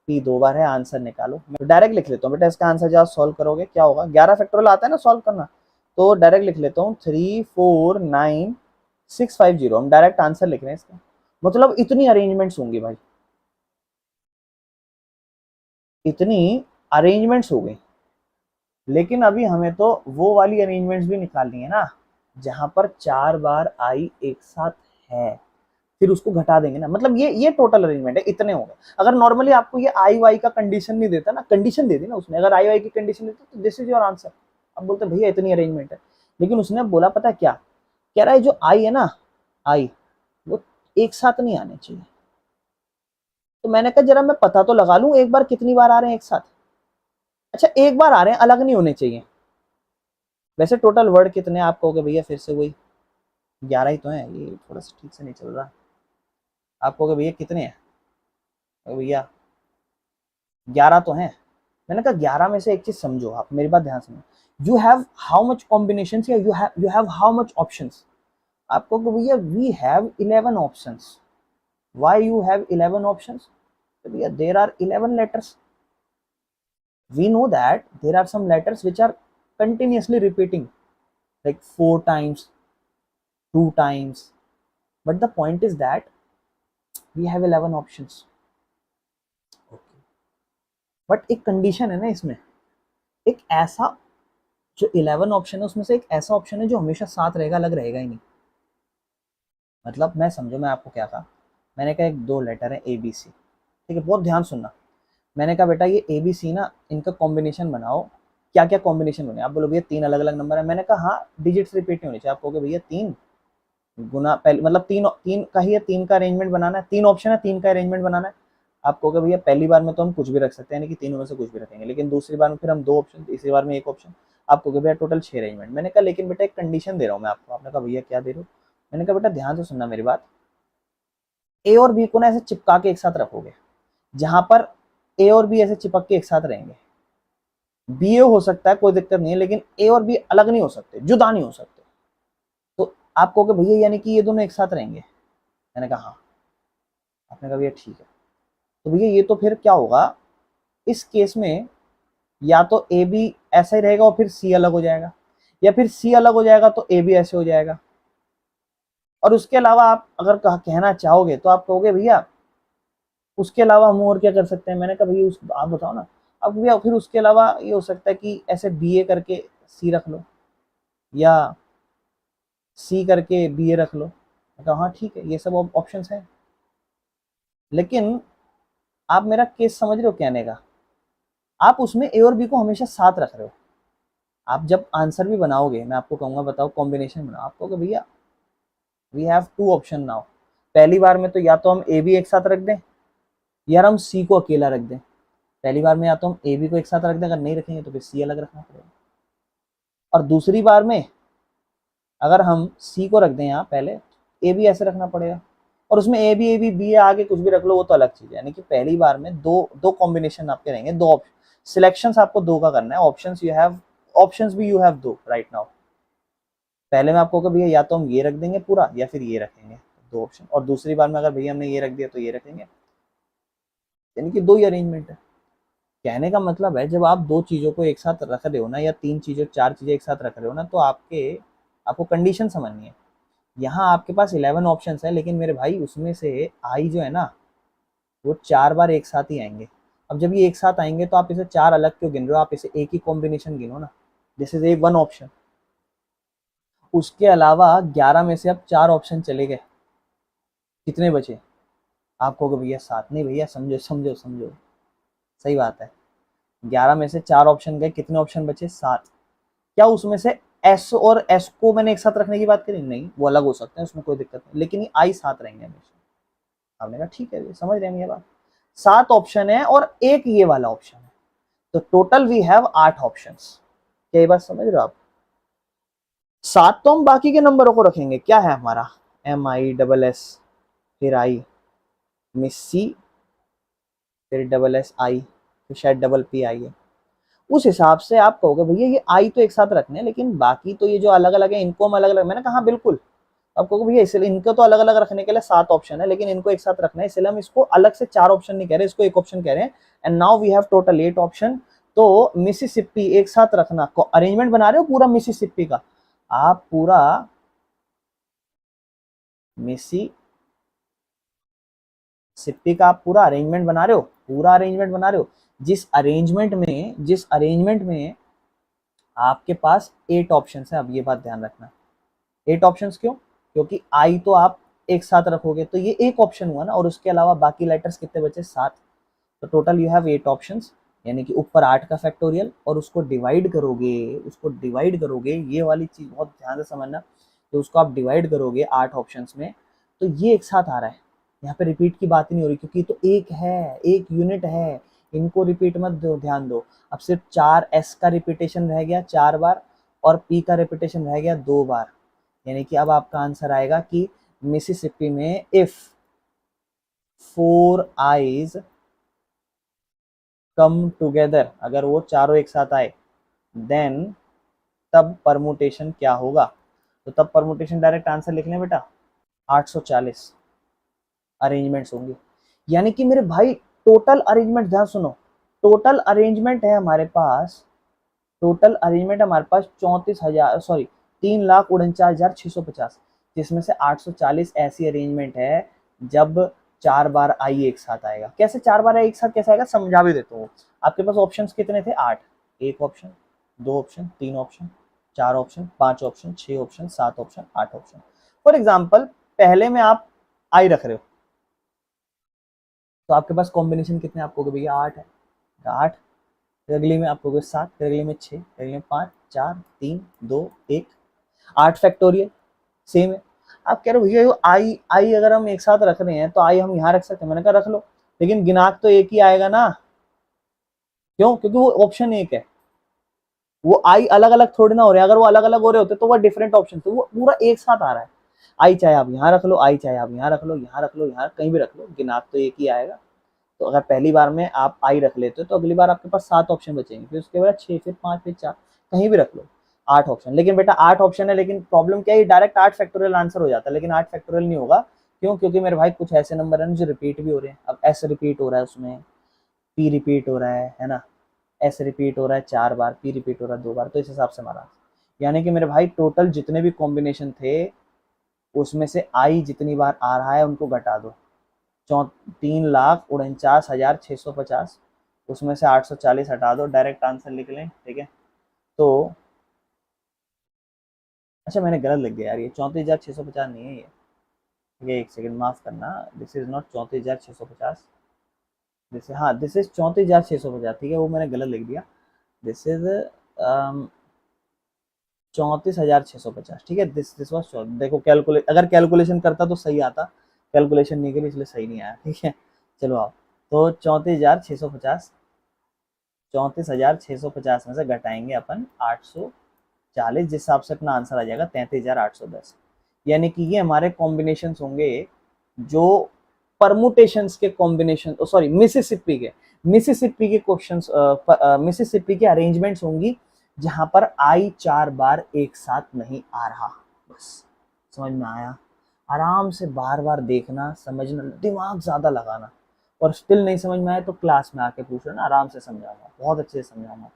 Speaker 1: P 2 बार है, आंसर निकालो। मैं डायरेक्ट लिख लेता हूँ बेटा, इसका आंसर जब सॉल्व करोगे क्या होगा, 11 फैक्टोरियल आता है ना सॉल्व करना, तो डायरेक्ट लिख लेता हूँ 349,650, हम डायरेक्ट आंसर लिख रहे हैं इसका। मतलब इतनी अरेंजमेंट्स होंगी भाई, इतनी अरेंजमेंट्स हो गई। लेकिन अभी हमें तो वो वाली अरेंजमेंट्स भी निकालनी है ना जहां पर 4 बार आई एक साथ है, फिर उसको घटा देंगे ना। मतलब ये टोटल अरेंजमेंट है, इतने होंगे। अगर नॉर्मली आपको ये आई वाई का कंडीशन नहीं देता ना, कंडीशन दे दी ना उसने, अगर आई वाई की कंडीशन देता तो दिस इज योर आंसर। अब बोलते भैया इतनी अरेंजमेंट है, लेकिन उसने बोला पता क्या, कह रहा है जो आई है ना, आई वो एक साथ नहीं आने चाहिए। तो मैंने कहा जरा मैं पता तो लगा लूं एक बार कितनी बार आ रहे हैं एक साथ। अच्छा एक बार आ रहे हैं, अलग नहीं होने चाहिए। वैसे टोटल वर्ड कितने आप कहोगे भैया, फिर से वही 11 ही तो है, ये थोड़ा सा ठीक से नहीं चल रहा। आप कहोगे भैया कितने हैं, तो भैया 11 तो हैं। मैंने कहा 11 में से एक चीज समझो, आप मेरी बात ध्यान सुनो, you have how much combination, या you have how much options. आप कहोगे भैया we have 11 options. Why you have 11 options, तो भैया there are 11 letters. We know that there are some letters which are continuously repeating like 4 times, 2 times, but the point is that we have 11 options, okay. But एक condition है ना इसमें, एक ऐसा जो 11 option है उसमें से एक ऐसा ऑप्शन है जो हमेशा साथ रहेगा, अलग रहेगा ही नहीं। मतलब मैं समझो, मैं आपको क्या कहा, मैंने कहा एक दो लेटर है ए बी सी, ठीक है, बहुत ध्यान सुनना। मैंने कहा बेटा ये ए बी सी ना, इनका कॉम्बिनेशन बनाओ, क्या क्या कॉम्बिनेशन बने। आप बोलो भैया तीन अलग अलग नंबर है। मैंने कहा हाँ, डिजिट्स रिपीट नहीं होनी चाहिए। आप कहोगे भैया तीन गुना पहले मतलब तीन तीन का ही है, तीन का अरेंजमेंट बनाना है, तीन ऑप्शन है, तीन का अरेंजमेंट बनाना है। आप कहोगे भैया पहली बार में तो हम कुछ भी रख सकते हैं, यानी कि तीनों में से कुछ भी रखेंगे, लेकिन दूसरी बार में फिर हम दो ऑप्शन, तीसरी बार में एक ऑप्शन। आप कहोगे भैया टोटल 6 अरेंजमेंट। मैंने कहा लेकिन बेटा एक कंडीशन दे रहा हूँ मैं आपको। आपने कहा भैया क्या दे रहे हो। मैंने कहा बेटा ध्यान से सुनना मेरी बात, ए और बी को ना ऐसे चिपका के एक साथ रखोगे, जहां पर ए और बी ऐसे चिपक के एक साथ रहेंगे। बी ए हो सकता है, कोई दिक्कत नहीं है, लेकिन ए और बी अलग नहीं हो सकते, जुदा नहीं हो सकते। तो आप कहोगे भैया यानी कि ये दोनों एक साथ रहेंगे। मैंने कहा हाँ। आपने कहा भैया ठीक है। तो भैया ये तो फिर क्या होगा इस केस में, या तो ए बी ऐसा ही रहेगा और फिर सी अलग हो जाएगा, या फिर सी अलग हो जाएगा तो ए बी ऐसे हो जाएगा। और उसके अलावा आप अगर कहना चाहोगे तो आप कहोगे भैया उसके अलावा हम और क्या कर सकते हैं। मैंने कहा भैया आप बताओ ना। अब भैया फिर उसके अलावा ये हो सकता है कि ऐसे बी ए करके सी रख लो, या सी करके बी ए रख लो। मैं कहा हाँ ठीक है, ये सब ऑप्शंस हैं। लेकिन आप मेरा केस समझ रहे हो कहने का, आप उसमें ए और बी को हमेशा साथ रख रहे हो। आप जब आंसर भी बनाओगे, मैं आपको कहूंगा बताओ कॉम्बिनेशन बनाओ, आप कहोगे भैया we have two option now. पहली बार में तो या तो हम ए बी एक साथ रख दें, या हम सी को अकेला रख दें। पहली बार में या तो हम ए बी को एक साथ रख दें, अगर नहीं रखेंगे तो फिर सी अलग रखना पड़ेगा। और दूसरी बार में अगर हम सी को रख दें यहाँ पहले, ए बी ऐसे रखना पड़ेगा। और उसमें ए बी बी आगे कुछ भी रख लो, वो तो अलग चीज है। यानी कि पहली बार में दो दो कॉम्बिनेशन आपके रहेंगे, दो ऑप्शन सिलेक्शंस आपको दो का करना है। ऑप्शंस यू हैव, ऑप्शंस भी यू हैव दो राइट नाउ। पहले में आपको भैया या तो हम ये रख देंगे पूरा, या फिर ये रखेंगे, दो ऑप्शन। और दूसरी बार में अगर भैया हमने ये रख दिया तो ये रखेंगे, यानी कि दो ही अरेंजमेंट है। कहने का मतलब है जब आप दो चीजों को एक साथ रख रहे हो ना, या तीन चीजें चार चीजें एक साथ रख रहे हो ना, तो आपको कंडीशन समझनी है। यहाँ आपके पास 11 ऑप्शन है, लेकिन मेरे भाई उसमें से आई जो है ना, वो 4 बार एक साथ ही आएंगे। अब जब ये एक साथ आएंगे तो आप इसे 4 अलग क्यों गिन रहे हो, आप इसे एक ही कॉम्बिनेशन गिनो ना। This is a one option. उसके अलावा 11 में से अब 4 ऑप्शन चले गए, कितने बचे। आप कहोगे भैया 7। नहीं भैया समझो समझो समझो, सही बात है। 11 में से 4 ऑप्शन गए, कितने ऑप्शन बचे, 7। क्या उसमें से एस और एस को मैंने एक साथ रखने की बात करी, नहीं, वो अलग हो सकते हैं, उसमें कोई दिक्कत नहीं, लेकिन ये आई साथ रहेंगे हमेशा। हमने कहा ठीक है, समझ रहे हैं ये बात। 7 ऑप्शन है और एक ये वाला ऑप्शन है, तो टोटल वी हैव 8 ऑप्शन। क्या ये बात समझ रहे हो आप। 7 तो हम बाकी के नंबरों को रखेंगे, क्या है हमारा एम आई डबल एस, फिर आई, मिस सी, फिर डबल एस आई, फिर शायद डबल पी आई है। उस हिसाब से आप कहोगे भैया ये आई तो एक साथ रखने हैं, लेकिन बाकी तो ये जो अलग अलग है इनको हम अलग अलग। मैंने कहा हाँ बिल्कुल। आप कहोगे भैया इसलिए इनको तो अलग अलग रखने के लिए 7 ऑप्शन है, लेकिन इनको एक साथ रखना है, इसलिए हम इसको अलग से 4 ऑप्शन नहीं कह रहे, इसको एक ऑप्शन कह रहे हैं। And now we have total 8 option. तो मिसिसिपी एक साथ रखना, अरेंजमेंट बना रहे हो पूरा मिसिसिपी का, आप पूरा मिसिसिपी का आप पूरा अरेंजमेंट बना रहे हो, पूरा अरेंजमेंट बना रहे हो। जिस अरेंजमेंट में आपके पास 8 ऑप्शन है। अब ये बात ध्यान रखना, 8 ऑप्शंस क्यों, क्योंकि आई तो आप एक साथ रखोगे तो ये एक ऑप्शन हुआ ना, और उसके अलावा बाकी लेटर्स कितने बचे, 7। तो टोटल यू हैव 8 ऑप्शंस, यानी कि ऊपर 8 का फैक्टोरियल, और उसको डिवाइड करोगे, ये वाली चीज बहुत ध्यान से समझना। तो उसको आप डिवाइड करोगे 8 ऑप्शंस में, तो ये एक साथ आ रहा है। यहाँ पे रिपीट की बात ही नहीं हो रही, क्योंकि तो एक है, एक यूनिट है, इनको रिपीट मत दो, ध्यान दो। अब सिर्फ 4 एस का रिपीटेशन रह गया 4 बार, और पी का रिपीटेशन रह गया 2 बार। यानी कि अब आपका आंसर आएगा कि मिसिसिपी में इफ 4 आईज कम टुगेदर, अगर वो चारों एक साथ आए, देन तब परमुटेशन क्या होगा। तो तब परमुटेशन डायरेक्ट आंसर लिख लें बेटा, 840 अरेंजमेंट्स होंगे। यानी कि मेरे भाई टोटल अरेंजमेंट, ध्यान सुनो, टोटल अरेंजमेंट है हमारे पास, 3,49,650, जिसमें से 840 ऐसी अरेंजमेंट है जब 4 बार आई एक साथ आएगा। कैसे 4 बार आई एक साथ कैसे आएगा, समझा भी देता हूँ। आपके पास ऑप्शंस कितने थे, 8। 1 option, 2 option, 3 option, 4 option, 5 option, 6 option, 7 option, 8 option. For example पहले में आप आई रख रहे हो तो आपके पास कॉम्बिनेशन कितने, आपको भैया 8 है, 8। फिर अगली में आपको 7, फिर अगली में 6, फिर अगली में 5, 4, 3, 2, 1, 8 फैक्टोरियल सेम है। आप कह रहे हो भैया ये आई आई अगर हम एक साथ रख रहे हैं तो आई हम यहाँ रख सकते हैं, मैंने कहा रख लो, लेकिन गिनाक तो एक ही आएगा ना। क्यों, क्योंकि वो ऑप्शन एक है, वो आई अलग अलग थोड़ी ना हो रहे हैं। अगर वो अलग अलग हो रहे होते तो वो डिफरेंट ऑप्शन, तो वो पूरा एक साथ आ रहा है। आई चाहे आप यहाँ रख लो, आई चाहे आप यहाँ रख लो, यहाँ रख लो, यहाँ कहीं भी रख लो, गिनाक तो एक ही आएगा। तो अगर पहली बार में आप आई रख लेते हो तो अगली बार आपके पास 7 ऑप्शन बचेंगे, फिर उसके बाद 6, फिर 5, फिर 4, कहीं भी रख लो, 8 ऑप्शन। लेकिन बेटा 8 ऑप्शन है, लेकिन प्रॉब्लम क्या है, डायरेक्ट 8 फैक्टोरियल आंसर हो जाता है, लेकिन 8 फैक्टोरियल नहीं होगा। क्यों, क्योंकि मेरे भाई कुछ ऐसे नंबर हैं जो रिपीट भी हो रहे हैं। अब एस रिपीट हो रहा है, उसमें पी रिपीट हो रहा है ना, एस रिपीट हो रहा है 4 बार, पी रिपीट हो रहा है 2 बार, तो इस हिसाब से हमारा, यानी कि मेरे भाई टोटल जितने भी कॉम्बिनेशन थे उसमें से आई जितनी बार आ रहा है उनको घटा दो। 3,49,650, उसमें से 840 हटा दो, डायरेक्ट आंसर लिख लें, ठीक है। तो अच्छा मैंने गलत लिख गया यार, ये 34,650 नहीं है ये, ठीक है, एक सेकंड माफ करना, दिस इज नॉट 34,650, दिस, हाँ दिस इज 34,650, ठीक है, वो मैंने गलत लिख दिया। दिस इज 34,650, ठीक है। दिस वॉज, देखो कैलकुलेट, अगर कैलकुलेशन करता तो सही आता, कैलकुलेशन नहीं करी इसलिए सही नहीं आया, ठीक है। चलो आओ, तो 34,650, 34,650 में से घटाएंगे अपन 840, जिस हिसाब से अपना आंसर आ जाएगा 33,810। यानी कि ये हमारे कॉम्बिनेशन होंगे जो परमुटेशंस के कॉम्बिनेशन, सॉरी मिसिसिपी के क्वेश्चंस, मिसिसिपी के अरेंजमेंट्स होंगी जहां पर आई 4 बार एक साथ नहीं आ रहा। बस समझ में आया, आराम से बार बार देखना, समझना, दिमाग ज्यादा लगाना, और स्टिल नहीं समझ में आए तो क्लास में आके पूछ लेना, आराम से समझाऊंगा, बहुत अच्छे से समझाऊंगा,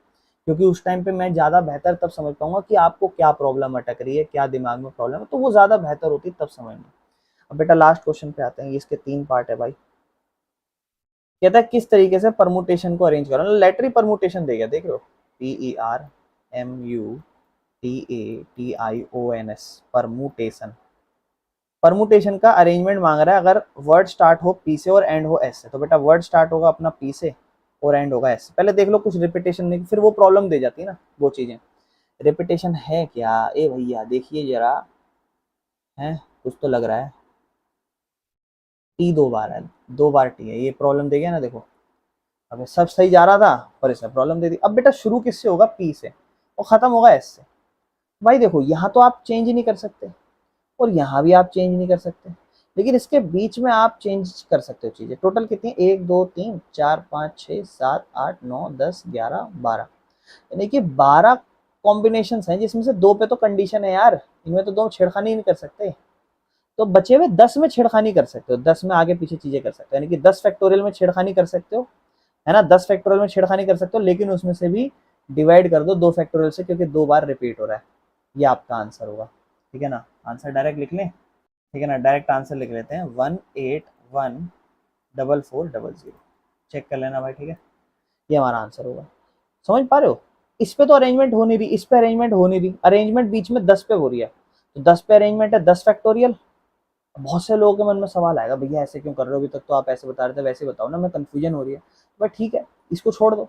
Speaker 1: क्योंकि उस टाइम पे मैं ज़्यादा बेहतर तब समझ पाऊंगा कि आपको क्या प्रॉब्लम अटक रही है, क्या दिमाग में प्रॉब्लम है, तो वो ज़्यादा बेहतर होती तब समझ में। अब बेटा लास्ट क्वेश्चन पे आते हैं, इसके 3 पार्ट है भाई। कहता है किस तरीके से परमुटेशन को अरेंज करो, लेटरी परमुटेशन देगा, देख लो, PERMUTATIONS, परमुटेशन, परमुटेशन का अरेंजमेंट मांग रहा है। अगर वर्ड स्टार्ट हो पी से और एंड हो एस से, तो बेटा वर्ड स्टार्ट होगा अपना पी से और एंड होगा एस से। पहले देख लो कुछ रिपीटेशन नहीं, फिर वो प्रॉब्लम दे जाती है ना वो चीजें। रिपीटेशन है क्या, ए भैया देखिए जरा, है कुछ तो लग रहा है, टी 2 बार है, 2 बार टी है, ये प्रॉब्लम दे गया ना, देखो अब सब सही जा रहा था पर इसने प्रॉब्लम दे दी। अब बेटा शुरू किससे होगा, पी से, और खत्म होगा एस से। भाई देखो यहाँ तो आप चेंज ही नहीं कर सकते, और यहाँ भी आप चेंज नहीं कर सकते, लेकिन इसके बीच में आप चेंज कर सकते हो चीजें। टोटल कितनी, 1 2 3 4 5 6 7 8 9 10 11 12, यानी कि 12 कॉम्बिनेशन हैं, जिसमें से 2 पे तो कंडीशन है यार, इनमें तो 2 छेड़खानी नहीं कर सकते, तो बचे हुए 10 में छेड़खानी कर सकते हो, 10 में आगे पीछे चीजें कर सकते हो, यानी कि 10 फैक्टोरियल में छेड़खानी कर सकते हो, है ना, 10 फैक्टोरियल में छेड़खानी कर सकते हो, लेकिन उसमें से भी डिवाइड कर दो 2 फैक्टोरियल से, क्योंकि 2 बार रिपीट हो रहा है। ये आपका आंसर होगा, ठीक है ना। आंसर डायरेक्ट लिख लें, ठीक है ना, डायरेक्ट आंसर लिख लेते हैं, 1814400, चेक कर लेना भाई, ठीक है, ये हमारा आंसर होगा। समझ पा रहे हो, इस पे तो अरेंजमेंट हो नहीं रही, इस पे अरेंजमेंट हो नहीं रही, अरेंजमेंट बीच में 10 पे हो रही है, तो 10 पे अरेंजमेंट है 10 फैक्टोरियल। बहुत से लोगों के मन में सवाल आएगा, भैया ऐसे क्यों कर रहे हो, अभी तक तो आप ऐसे बता रहे थे, वैसे बताओ ना, मैं कंफ्यूजन हो रही है। बट ठीक है, इसको छोड़ दो,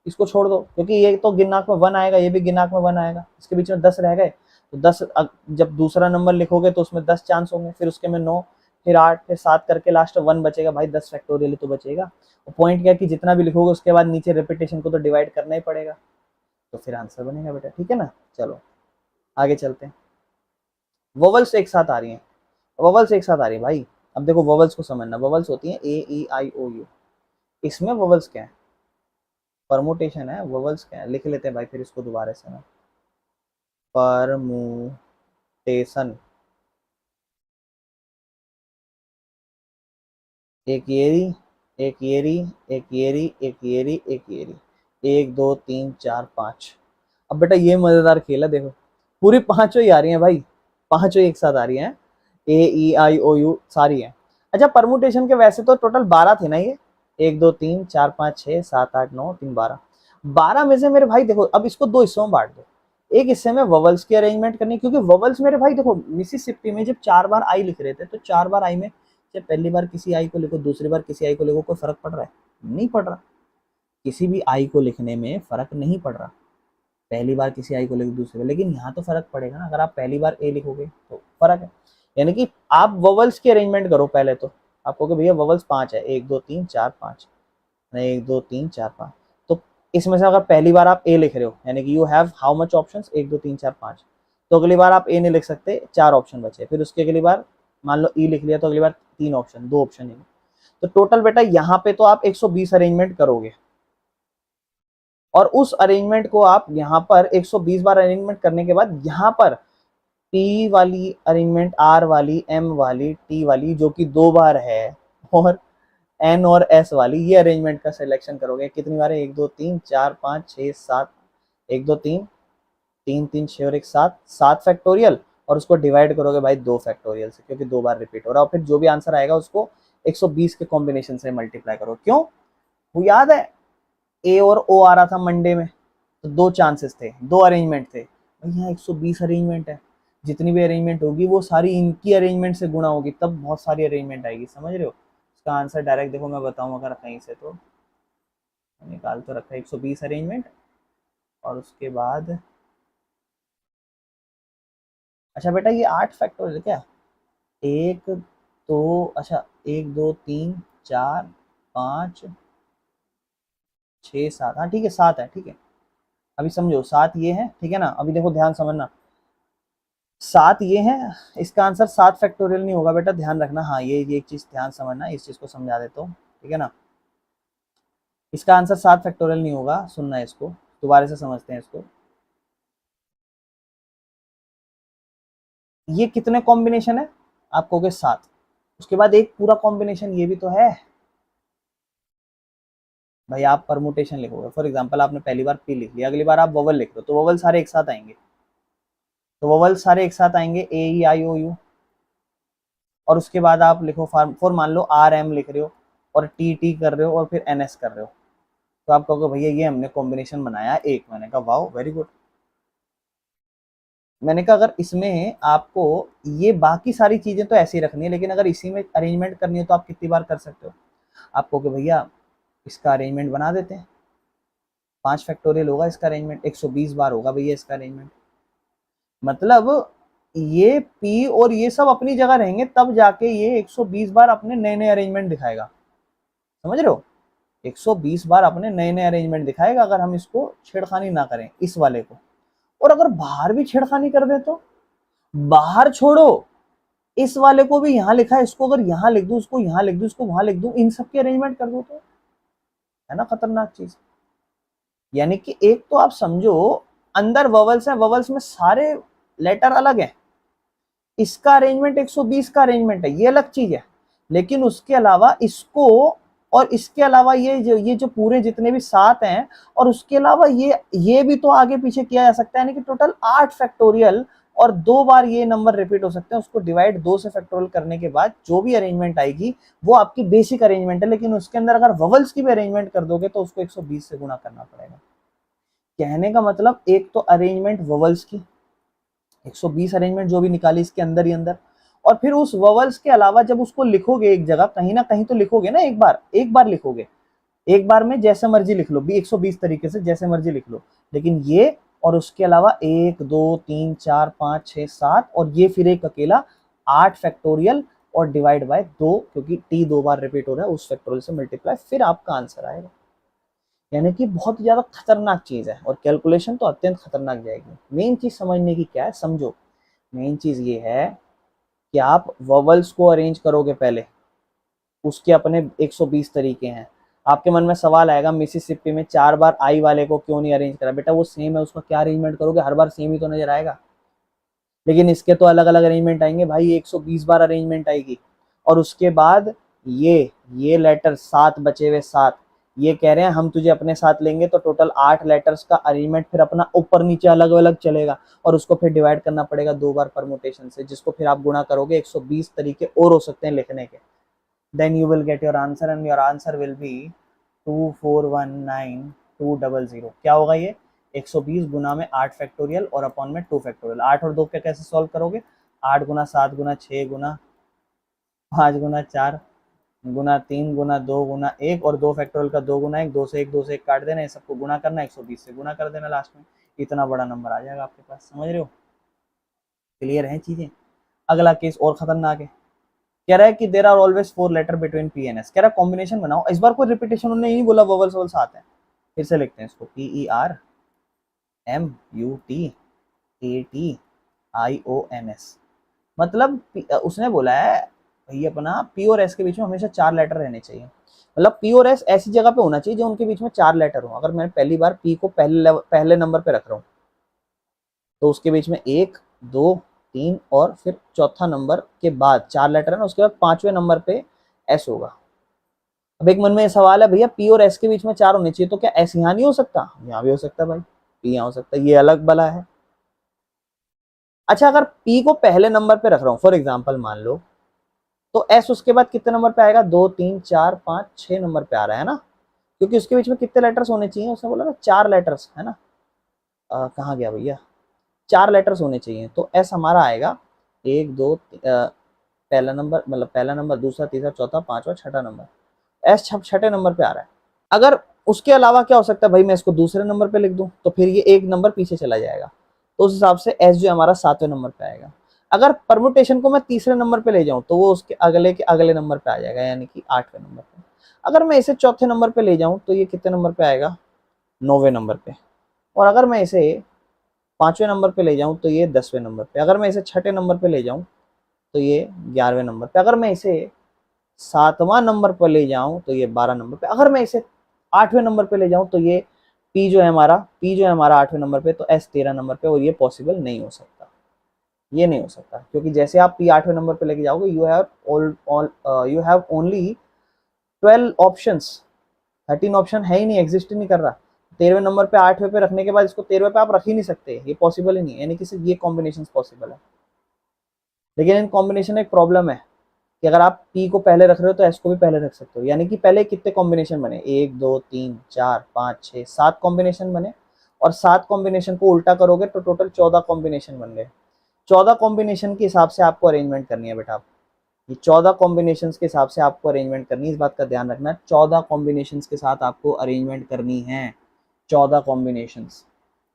Speaker 1: इसको छोड़ दो, क्योंकि ये तो गिनाक में 1 आएगा, ये भी गिनाक में 1 आएगा, इसके बीच में 10 रह गए, तो 10 जब दूसरा नंबर लिखोगे तो उसमें 10 चांस होंगे, फिर उसके में 9, फिर 8, फिर 7 करके लास्ट 1 बचेगा भाई, 10 फैक्टोरियल तो बचेगा। पॉइंट क्या है कि जितना भी लिखोगे उसके बाद नीचे रिपीटेशन को तो डिवाइड करना ही पड़ेगा, तो फिर आंसर बनेगा बेटा, ठीक है ना। चलो आगे चलते हैं, वोवल्स एक साथ आ रही हैं, वोवल्स एक साथ आ रही है भाई। अब देखो वोवल्स को समझना, वोवल्स होती हैं A E I O U, इसमें वोवल्स क्या है, परमुटेशन है, वोवल्स क्या है, लिख लेते हैं भाई फिर इसको दोबारा से ना, परमुटेशन, एक येरी, एक येरी, एक येरी, एक येरी, एक येरी, 1 2 3 4 5। अब बेटा ये मजेदार खेल है, देखो पूरी पांचों ही आ रही हैं भाई, पांचों एक साथ आ रही हैं, A E I O U सारी हैं। अच्छा परमुटेशन के वैसे तो टोटल 12 थे ना ये, 1 2 3 4 5 6 7 8 9 3 12, 12 में से मेरे भाई देखो अब इसको दो हिस्सों में बांट दो। एक हिस्से में ववल्स की अरेंजमेंट करनी, क्योंकि ववल्स मेरे भाई देखो मिसिसिपी में जब 4 बार आई लिख रहे थे तो 4 बार आई में जब पहली बार किसी आई को लिखो दूसरी बार किसी आई को लिखो, कोई फर्क पड़ रहा है? नहीं पड़ रहा। किसी भी आई को लिखने में फर्क नहीं पड़ रहा, पहली बार किसी आई को लिखो दूसरी बार, लेकिन यहाँ तो फर्क पड़ेगा ना, अगर आप पहली बार ए लिखोगे तो फर्क है। यानी कि आप ववल्स की अरेंजमेंट करो पहले, तो आप कहोगे भैया ववल्स 5 है, 1 2 3 4 5, 1 2 3 4 5, तो इसमें से अगर पहली बार आप ए लिख रहे हो यानी कि you have how much options, 1 2 3 4 5, तो अगली बार आप ए नहीं लिख सकते, 4 ऑप्शन बचे, फिर उसकी अगली बार मान लो ई लिख लिया तो अगली बार 3 ऑप्शन, 2 ऑप्शन नहीं, तो टोटल बेटा यहाँ पे तो आप 120 अरेंजमेंट करोगे, और उस अरेंजमेंट को आप यहाँ पर 120 बार अरेंजमेंट करने के बाद यहाँ पर टी वाली अरेंजमेंट, आर वाली, एम वाली, टी वाली जो कि 2 बार है, और एन और एस वाली ये अरेंजमेंट का सिलेक्शन करोगे। कितनी बार है? 1 2 3 4 5 6 7, 1 2 3 3 3 6 और 1 7, 7 फैक्टोरियल, और उसको डिवाइड करोगे भाई 2 फैक्टोरियल से, क्योंकि 2 बार रिपीट हो रहा है, और फिर जो भी आंसर आएगा उसको 120 के कॉम्बिनेशन से मल्टीप्लाई करो। क्यों? वो याद है ए और ओ आ रहा था मंडे में, तो 2 चांसेस थे, 2 अरेंजमेंट थे, यहाँ 120 अरेंजमेंट है, जितनी भी अरेंजमेंट होगी वो सारी इनकी अरेंजमेंट से गुणा होगी, तब बहुत सारी अरेंजमेंट आएगी, समझ रहे हो? इसका आंसर डायरेक्ट देखो मैं बताऊं अगर कहीं से, तो निकाल तो रखा है 120 अरेंजमेंट, और उसके बाद अच्छा बेटा ये 8 फैक्टोरियल क्या? एक तो अच्छा 1 2 3 4 5 6 7, हाँ ठीक है 7 है, ठीक है अभी समझो 7 ये है, ठीक है ना, अभी देखो ध्यान समझना, 7 ये है, इसका आंसर 7 फैक्टोरियल नहीं होगा बेटा, ध्यान रखना। हाँ ये एक चीज ध्यान समझना, इस चीज को समझा देता हूँ, ठीक है ना, इसका आंसर 7 फैक्टोरियल नहीं होगा, सुनना इसको दोबारा से समझते हैं इसको। ये कितने कॉम्बिनेशन है? आप कहोगे 7, उसके बाद एक पूरा कॉम्बिनेशन ये भी तो है भाई, आप परमुटेशन लिखोगे, फॉर एग्जांपल आपने पहली बार पी लिख लिया, अगली बार आप वोवल लिख रहे हो तो वोवल सारे एक साथ आएंगे, तो वोवल सारे एक साथ आएंगे ए ई आई ओ यू, और उसके बाद आप लिखो फॉर मान लो आर एम लिख रहे हो और टी टी कर रहे हो और फिर एन एस कर रहे हो, तो आप कहोगे भैया ये हमने कॉम्बिनेशन बनाया एक, मैंने कहा वाओ वेरी गुड। मैंने कहा अगर इसमें आपको ये बाकी सारी चीजें तो ऐसी रखनी है, लेकिन अगर इसी में अरेंजमेंट करनी है तो आप कितनी बार कर सकते हो? आप कहोगे भैया इसका अरेंजमेंट बना देते हैं, 5 फैक्टोरियल होगा इसका अरेंजमेंट, 120 बार होगा भैया इसका अरेंजमेंट, मतलब ये पी और ये सब अपनी जगह रहेंगे, तब जाके ये 120 बार अपने नए नए अरेंजमेंट दिखाएगा, समझ रहे हो? 120 बार अपने नए नए अरेंजमेंट दिखाएगा अगर हम इसको छेड़खानी ना करें इस वाले को। और अगर बाहर भी छेड़खानी कर दे तो बाहर छोड़ो, इस वाले को भी यहाँ लिखा है, इसको अगर यहाँ लिख दूं, उसको यहाँ लिख दूं, इसको वहां लिख दूं, इन सब की अरेंजमेंट कर दो, तो है ना खतरनाक चीज। यानी कि एक तो आप समझो अंदर ववल्स है, ववल्स में सारे लेटर अलग है, इसका अरेंजमेंट 120 का अरेंजमेंट है, ये अलग चीज है, लेकिन उसके अलावा इसको और इसके अलावा ये जो पूरे जितने भी 7 हैं, और उसके अलावा ये भी तो आगे पीछे किया जा सकता है, यानी कि टोटल 8 फैक्टोरियल, और 2 बार ये नंबर रिपीट हो सकते हैं, उसको डिवाइड 2 से फैक्टोरियल करने के बाद जो भी अरेंजमेंट आएगी वो आपकी बेसिक अरेंजमेंट है, लेकिन उसके अंदर अगर ववल्स की भी अरेंजमेंट कर दोगे तो उसको 120 से गुना करना पड़ेगा। कहने का मतलब एक तो अरेंजमेंट ववल्स की 120 अरेंजमेंट जो भी निकाली इसके अंदर ही अंदर, और फिर उस ववल्स के अलावा जब उसको लिखोगे एक जगह कहीं ना कहीं तो लिखोगे ना, एक बार लिखोगे, एक बार में जैसे मर्जी लिख लो, 120 तरीके से जैसे मर्जी लिख लो, लेकिन ये और उसके अलावा 1 2 3 4 5 6 7 और ये फिर एक अकेला 8 फैक्टोरियल और डिवाइड बाय 2, क्योंकि टी 2 बार रिपीट हो रहा है, उस फैक्टोरियल से मल्टीप्लाई, फिर आपका आंसर आएगा। यानी कि बहुत ज्यादा खतरनाक चीज है, और कैलकुलेशन तो अत्यंत खतरनाक जाएगी। मेन चीज समझने की क्या है, समझो मेन चीज ये है कि आप वोवल्स को अरेंज करोगे पहले, उसके अपने 120 तरीके हैं। आपके मन में सवाल आएगा मिसिसिपी में 4 बार आई वाले को क्यों नहीं अरेंज करा? बेटा वो सेम है, उसका क्या अरेंजमेंट करोगे, हर बार सेम ही तो नजर आएगा, लेकिन इसके तो अलग अलग अरेंजमेंट आएंगे भाई, 120 बार अरेंजमेंट आएगी। और उसके बाद ये लेटर 7 बचे हुए 7, ये कह रहे हैं हम तुझे अपने साथ लेंगे, तो टोटल 8 लेटर्स का अरेंजमेंट फिर अपना ऊपर नीचे अलग अलग चलेगा, और उसको फिर डिवाइड करना पड़ेगा 2 बार परमुटेशन से, जिसको फिर आप गुणा करोगे, 120 तरीके और हो सकते हैं लिखने के, then you will get your answer and your answer will be 2419200। क्या होगा ये? 120 गुना में 8 फैक्टोरियल और अपॉन में 2 फैक्टोरियल। 8 और 2 पे कैसे सॉल्व करोगे? 8 गुना 7 गुना 6 गुना 5 गुना 4 गुना 3 गुना 2 गुना 1 और 2 फैक्टोरियल का 2 गुना 1, 2 से 1 काट देना, ये सबको गुना करना, 120 से गुना कर देना लास्ट में, इतना बड़ा नंबर आ जाएगा आपके पास। समझ रहे हो? क्लियर है चीजें? अगला केस और खतरनाक है, कह रहा है कि there are always 4 letter between P and S. कह रहा है कॉम्बिनेशन बनाओ। इस बार कोई रिपीटेशन उन्होंने नहीं बोला, वोवल्स वोवल्स आते हैं। फिर से लिखते हैं इसको, PERMUTATIONS। मतलब उसने बोला है भाई अपना पी और एस के बीच में हमेशा 4 लेटर रहने चाहिए। मतलब पी और एस ऐसी जगह पे होना चाहिए जो उनके बीच में 4 लेटर हो। अगर मैं पहली बार पी को पहले नंबर पे रख रहा हूँ तो उसके बीच में 1 2 3 और फिर चौथा नंबर के बाद 4 लेटर है ना, उसके बाद 5वें नंबर पे एस होगा। अब एक मन में सवाल है, भैया पी और एस के बीच में 4 होने चाहिए, तो क्या एस यहाँ नहीं हो सकता? यहाँ भी हो सकता है भाई, पी यहाँ हो सकता है, ये अलग बला है। अच्छा, अगर पी को पहले नंबर पे रख रहा हूँ फॉर एग्जाम्पल मान लो, तो एस उसके बाद कितने नंबर पे आएगा? 2 3 4 5 6 नंबर पे आ रहा है ना, क्योंकि उसके बीच में कितने लेटर्स होने चाहिए? उसने बोला ना 4 लेटर्स है ना। कहाँ गया भैया? 4 लेटर्स होने चाहिए, तो एस हमारा आएगा 1 2 पहला नंबर, मतलब पहला नंबर, दूसरा, तीसरा, चौथा, पांचवा, छठा नंबर, एस छठे नंबर पे आ रहा है। अगर उसके अलावा क्या हो सकता है भाई, मैं इसको दूसरे नंबर पे लिख दूं तो फिर ये एक नंबर पीछे चला जाएगा, तो उस हिसाब से एस जो हमारा 7वें नंबर पे आएगा। अगर परमुटेशन को मैं तीसरे नंबर पे ले जाऊं तो वो उसके अगले के अगले नंबर पे आ जाएगा, यानी कि 8वें नंबर पे। अगर मैं इसे चौथे नंबर पे ले जाऊं तो ये कितने नंबर पे आएगा? 9वें नंबर पे। और अगर मैं इसे 5वें नंबर पे ले जाऊं तो ये 10वें नंबर पे। अगर मैं इसे छठे नंबर पे ले जाऊं तो ये 11वें नंबर पे। अगर मैं इसे 7वां नंबर पर ले जाऊं तो ये 12 नंबर पे। अगर मैं इसे 8वें नंबर पे ले जाऊं तो ये पी जो है हमारा 8वें नंबर पे, तो एस 13 नंबर पे। और ये पॉसिबल नहीं हो सकता, ये नहीं हो सकता, क्योंकि जैसे आप पी 8वें नंबर पे लेके जाओगे you have only 12 options, 13 option है ही नहीं, एग्जिस्ट ही नहीं कर रहा। 13वें नंबर पे 8वें पे रखने के बाद इसको 13वें पे आप रख ही नहीं सकते, ये पॉसिबल ही नहीं है, यानी कि सिर्फ ये कॉम्बिनेशन पॉसिबल है। लेकिन इन कॉम्बिनेशन में एक प्रॉब्लम है कि अगर आप पी को पहले रख रहे हो तो एस को भी पहले रख सकते हो, यानी कि पहले कितने कॉम्बिनेशन बने? 1 2 3 4 5 6 7 कॉम्बिनेशन बने, और 7 कॉम्बिनेशन को उल्टा करोगे तो टोटल 14 कॉम्बिनेशन बन गए। 14 कॉम्बिनेशन के हिसाब से आपको अरेंजमेंट करनी है बेटा। ये 14 कॉम्बिनेशन के हिसाब से आपको अरेंजमेंट करनी है, इस बात का ध्यान रखना। 14 कॉम्बिनेशन के साथ आपको अरेंजमेंट करनी है, 14 कॉम्बिनेशन,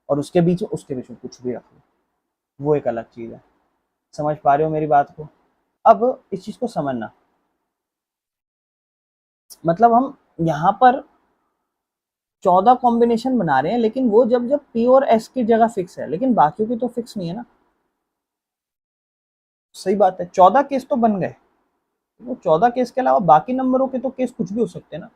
Speaker 1: और उसके बीच में कुछ भी रख लो, वो एक अलग चीज है। समझ पा रहे हो मेरी बात को? अब इस चीज को समझना, मतलब हम यहाँ पर 14 कॉम्बिनेशन बना रहे हैं, लेकिन वो जब जब पी और एस की जगह फिक्स है, लेकिन बाकियों की तो फिक्स नहीं है ना। सही बात है, 14 केस तो बन गए, वो 14 केस के अलावा बाकी नंबरों के तो केस कुछ भी हो सकते हैं ना।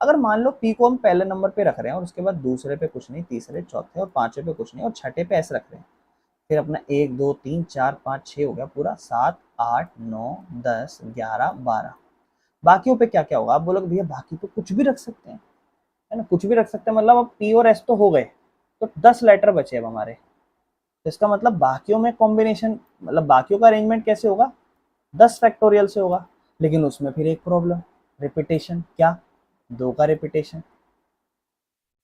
Speaker 1: अगर मान लो पी को हम पहले नंबर पे रख रहे हैं और उसके बाद दूसरे पे कुछ नहीं, तीसरे, चौथे और पांचवे पे कुछ नहीं, और छठे पे एस रख रहे हैं, फिर अपना 1 2 3 4 5 6 हो गया पूरा, 7 8 9 10 11 12। बाकियों पे क्या क्या होगा? आप बोलोगे भैया बाकी तो कुछ भी रख सकते हैं, है ना, कुछ भी रख सकते हैं। मतलब अब पी और एस तो हो गए, तो 10 लेटर बचे अब हमारे। तो इसका मतलब बाकियों में कॉम्बिनेशन, मतलब बाकियों का अरेंजमेंट कैसे होगा? 10 फैक्टोरियल से होगा। लेकिन उसमें फिर एक प्रॉब्लम, रिपीटेशन। क्या? 2 का रिपीटेशन।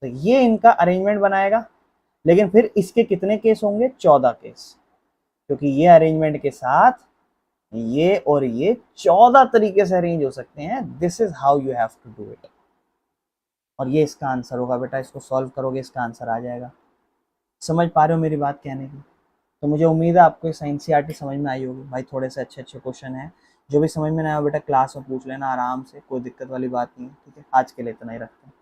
Speaker 1: तो ये इनका अरेंजमेंट बनाएगा, लेकिन फिर इसके कितने केस होंगे? 14 केस, क्योंकि ये अरेंजमेंट के साथ ये और ये 14 तरीके से अरेंज हो सकते हैं। This is how you have to do it, और ये इसका आंसर होगा बेटा। इसको सॉल्व करोगे, इसका आंसर आ जाएगा। समझ पा रहे हो मेरी बात कहने की? तो मुझे उम्मीद है आपको एनसीईआरटी समझ में आई होगी भाई। थोड़े से अच्छे अच्छे क्वेश्चन हैं, जो भी समझ में ना आया बेटा क्लास में पूछ लेना आराम से, कोई दिक्कत वाली बात नहीं है। ठीक है, आज के लिए इतना ही रखते हैं।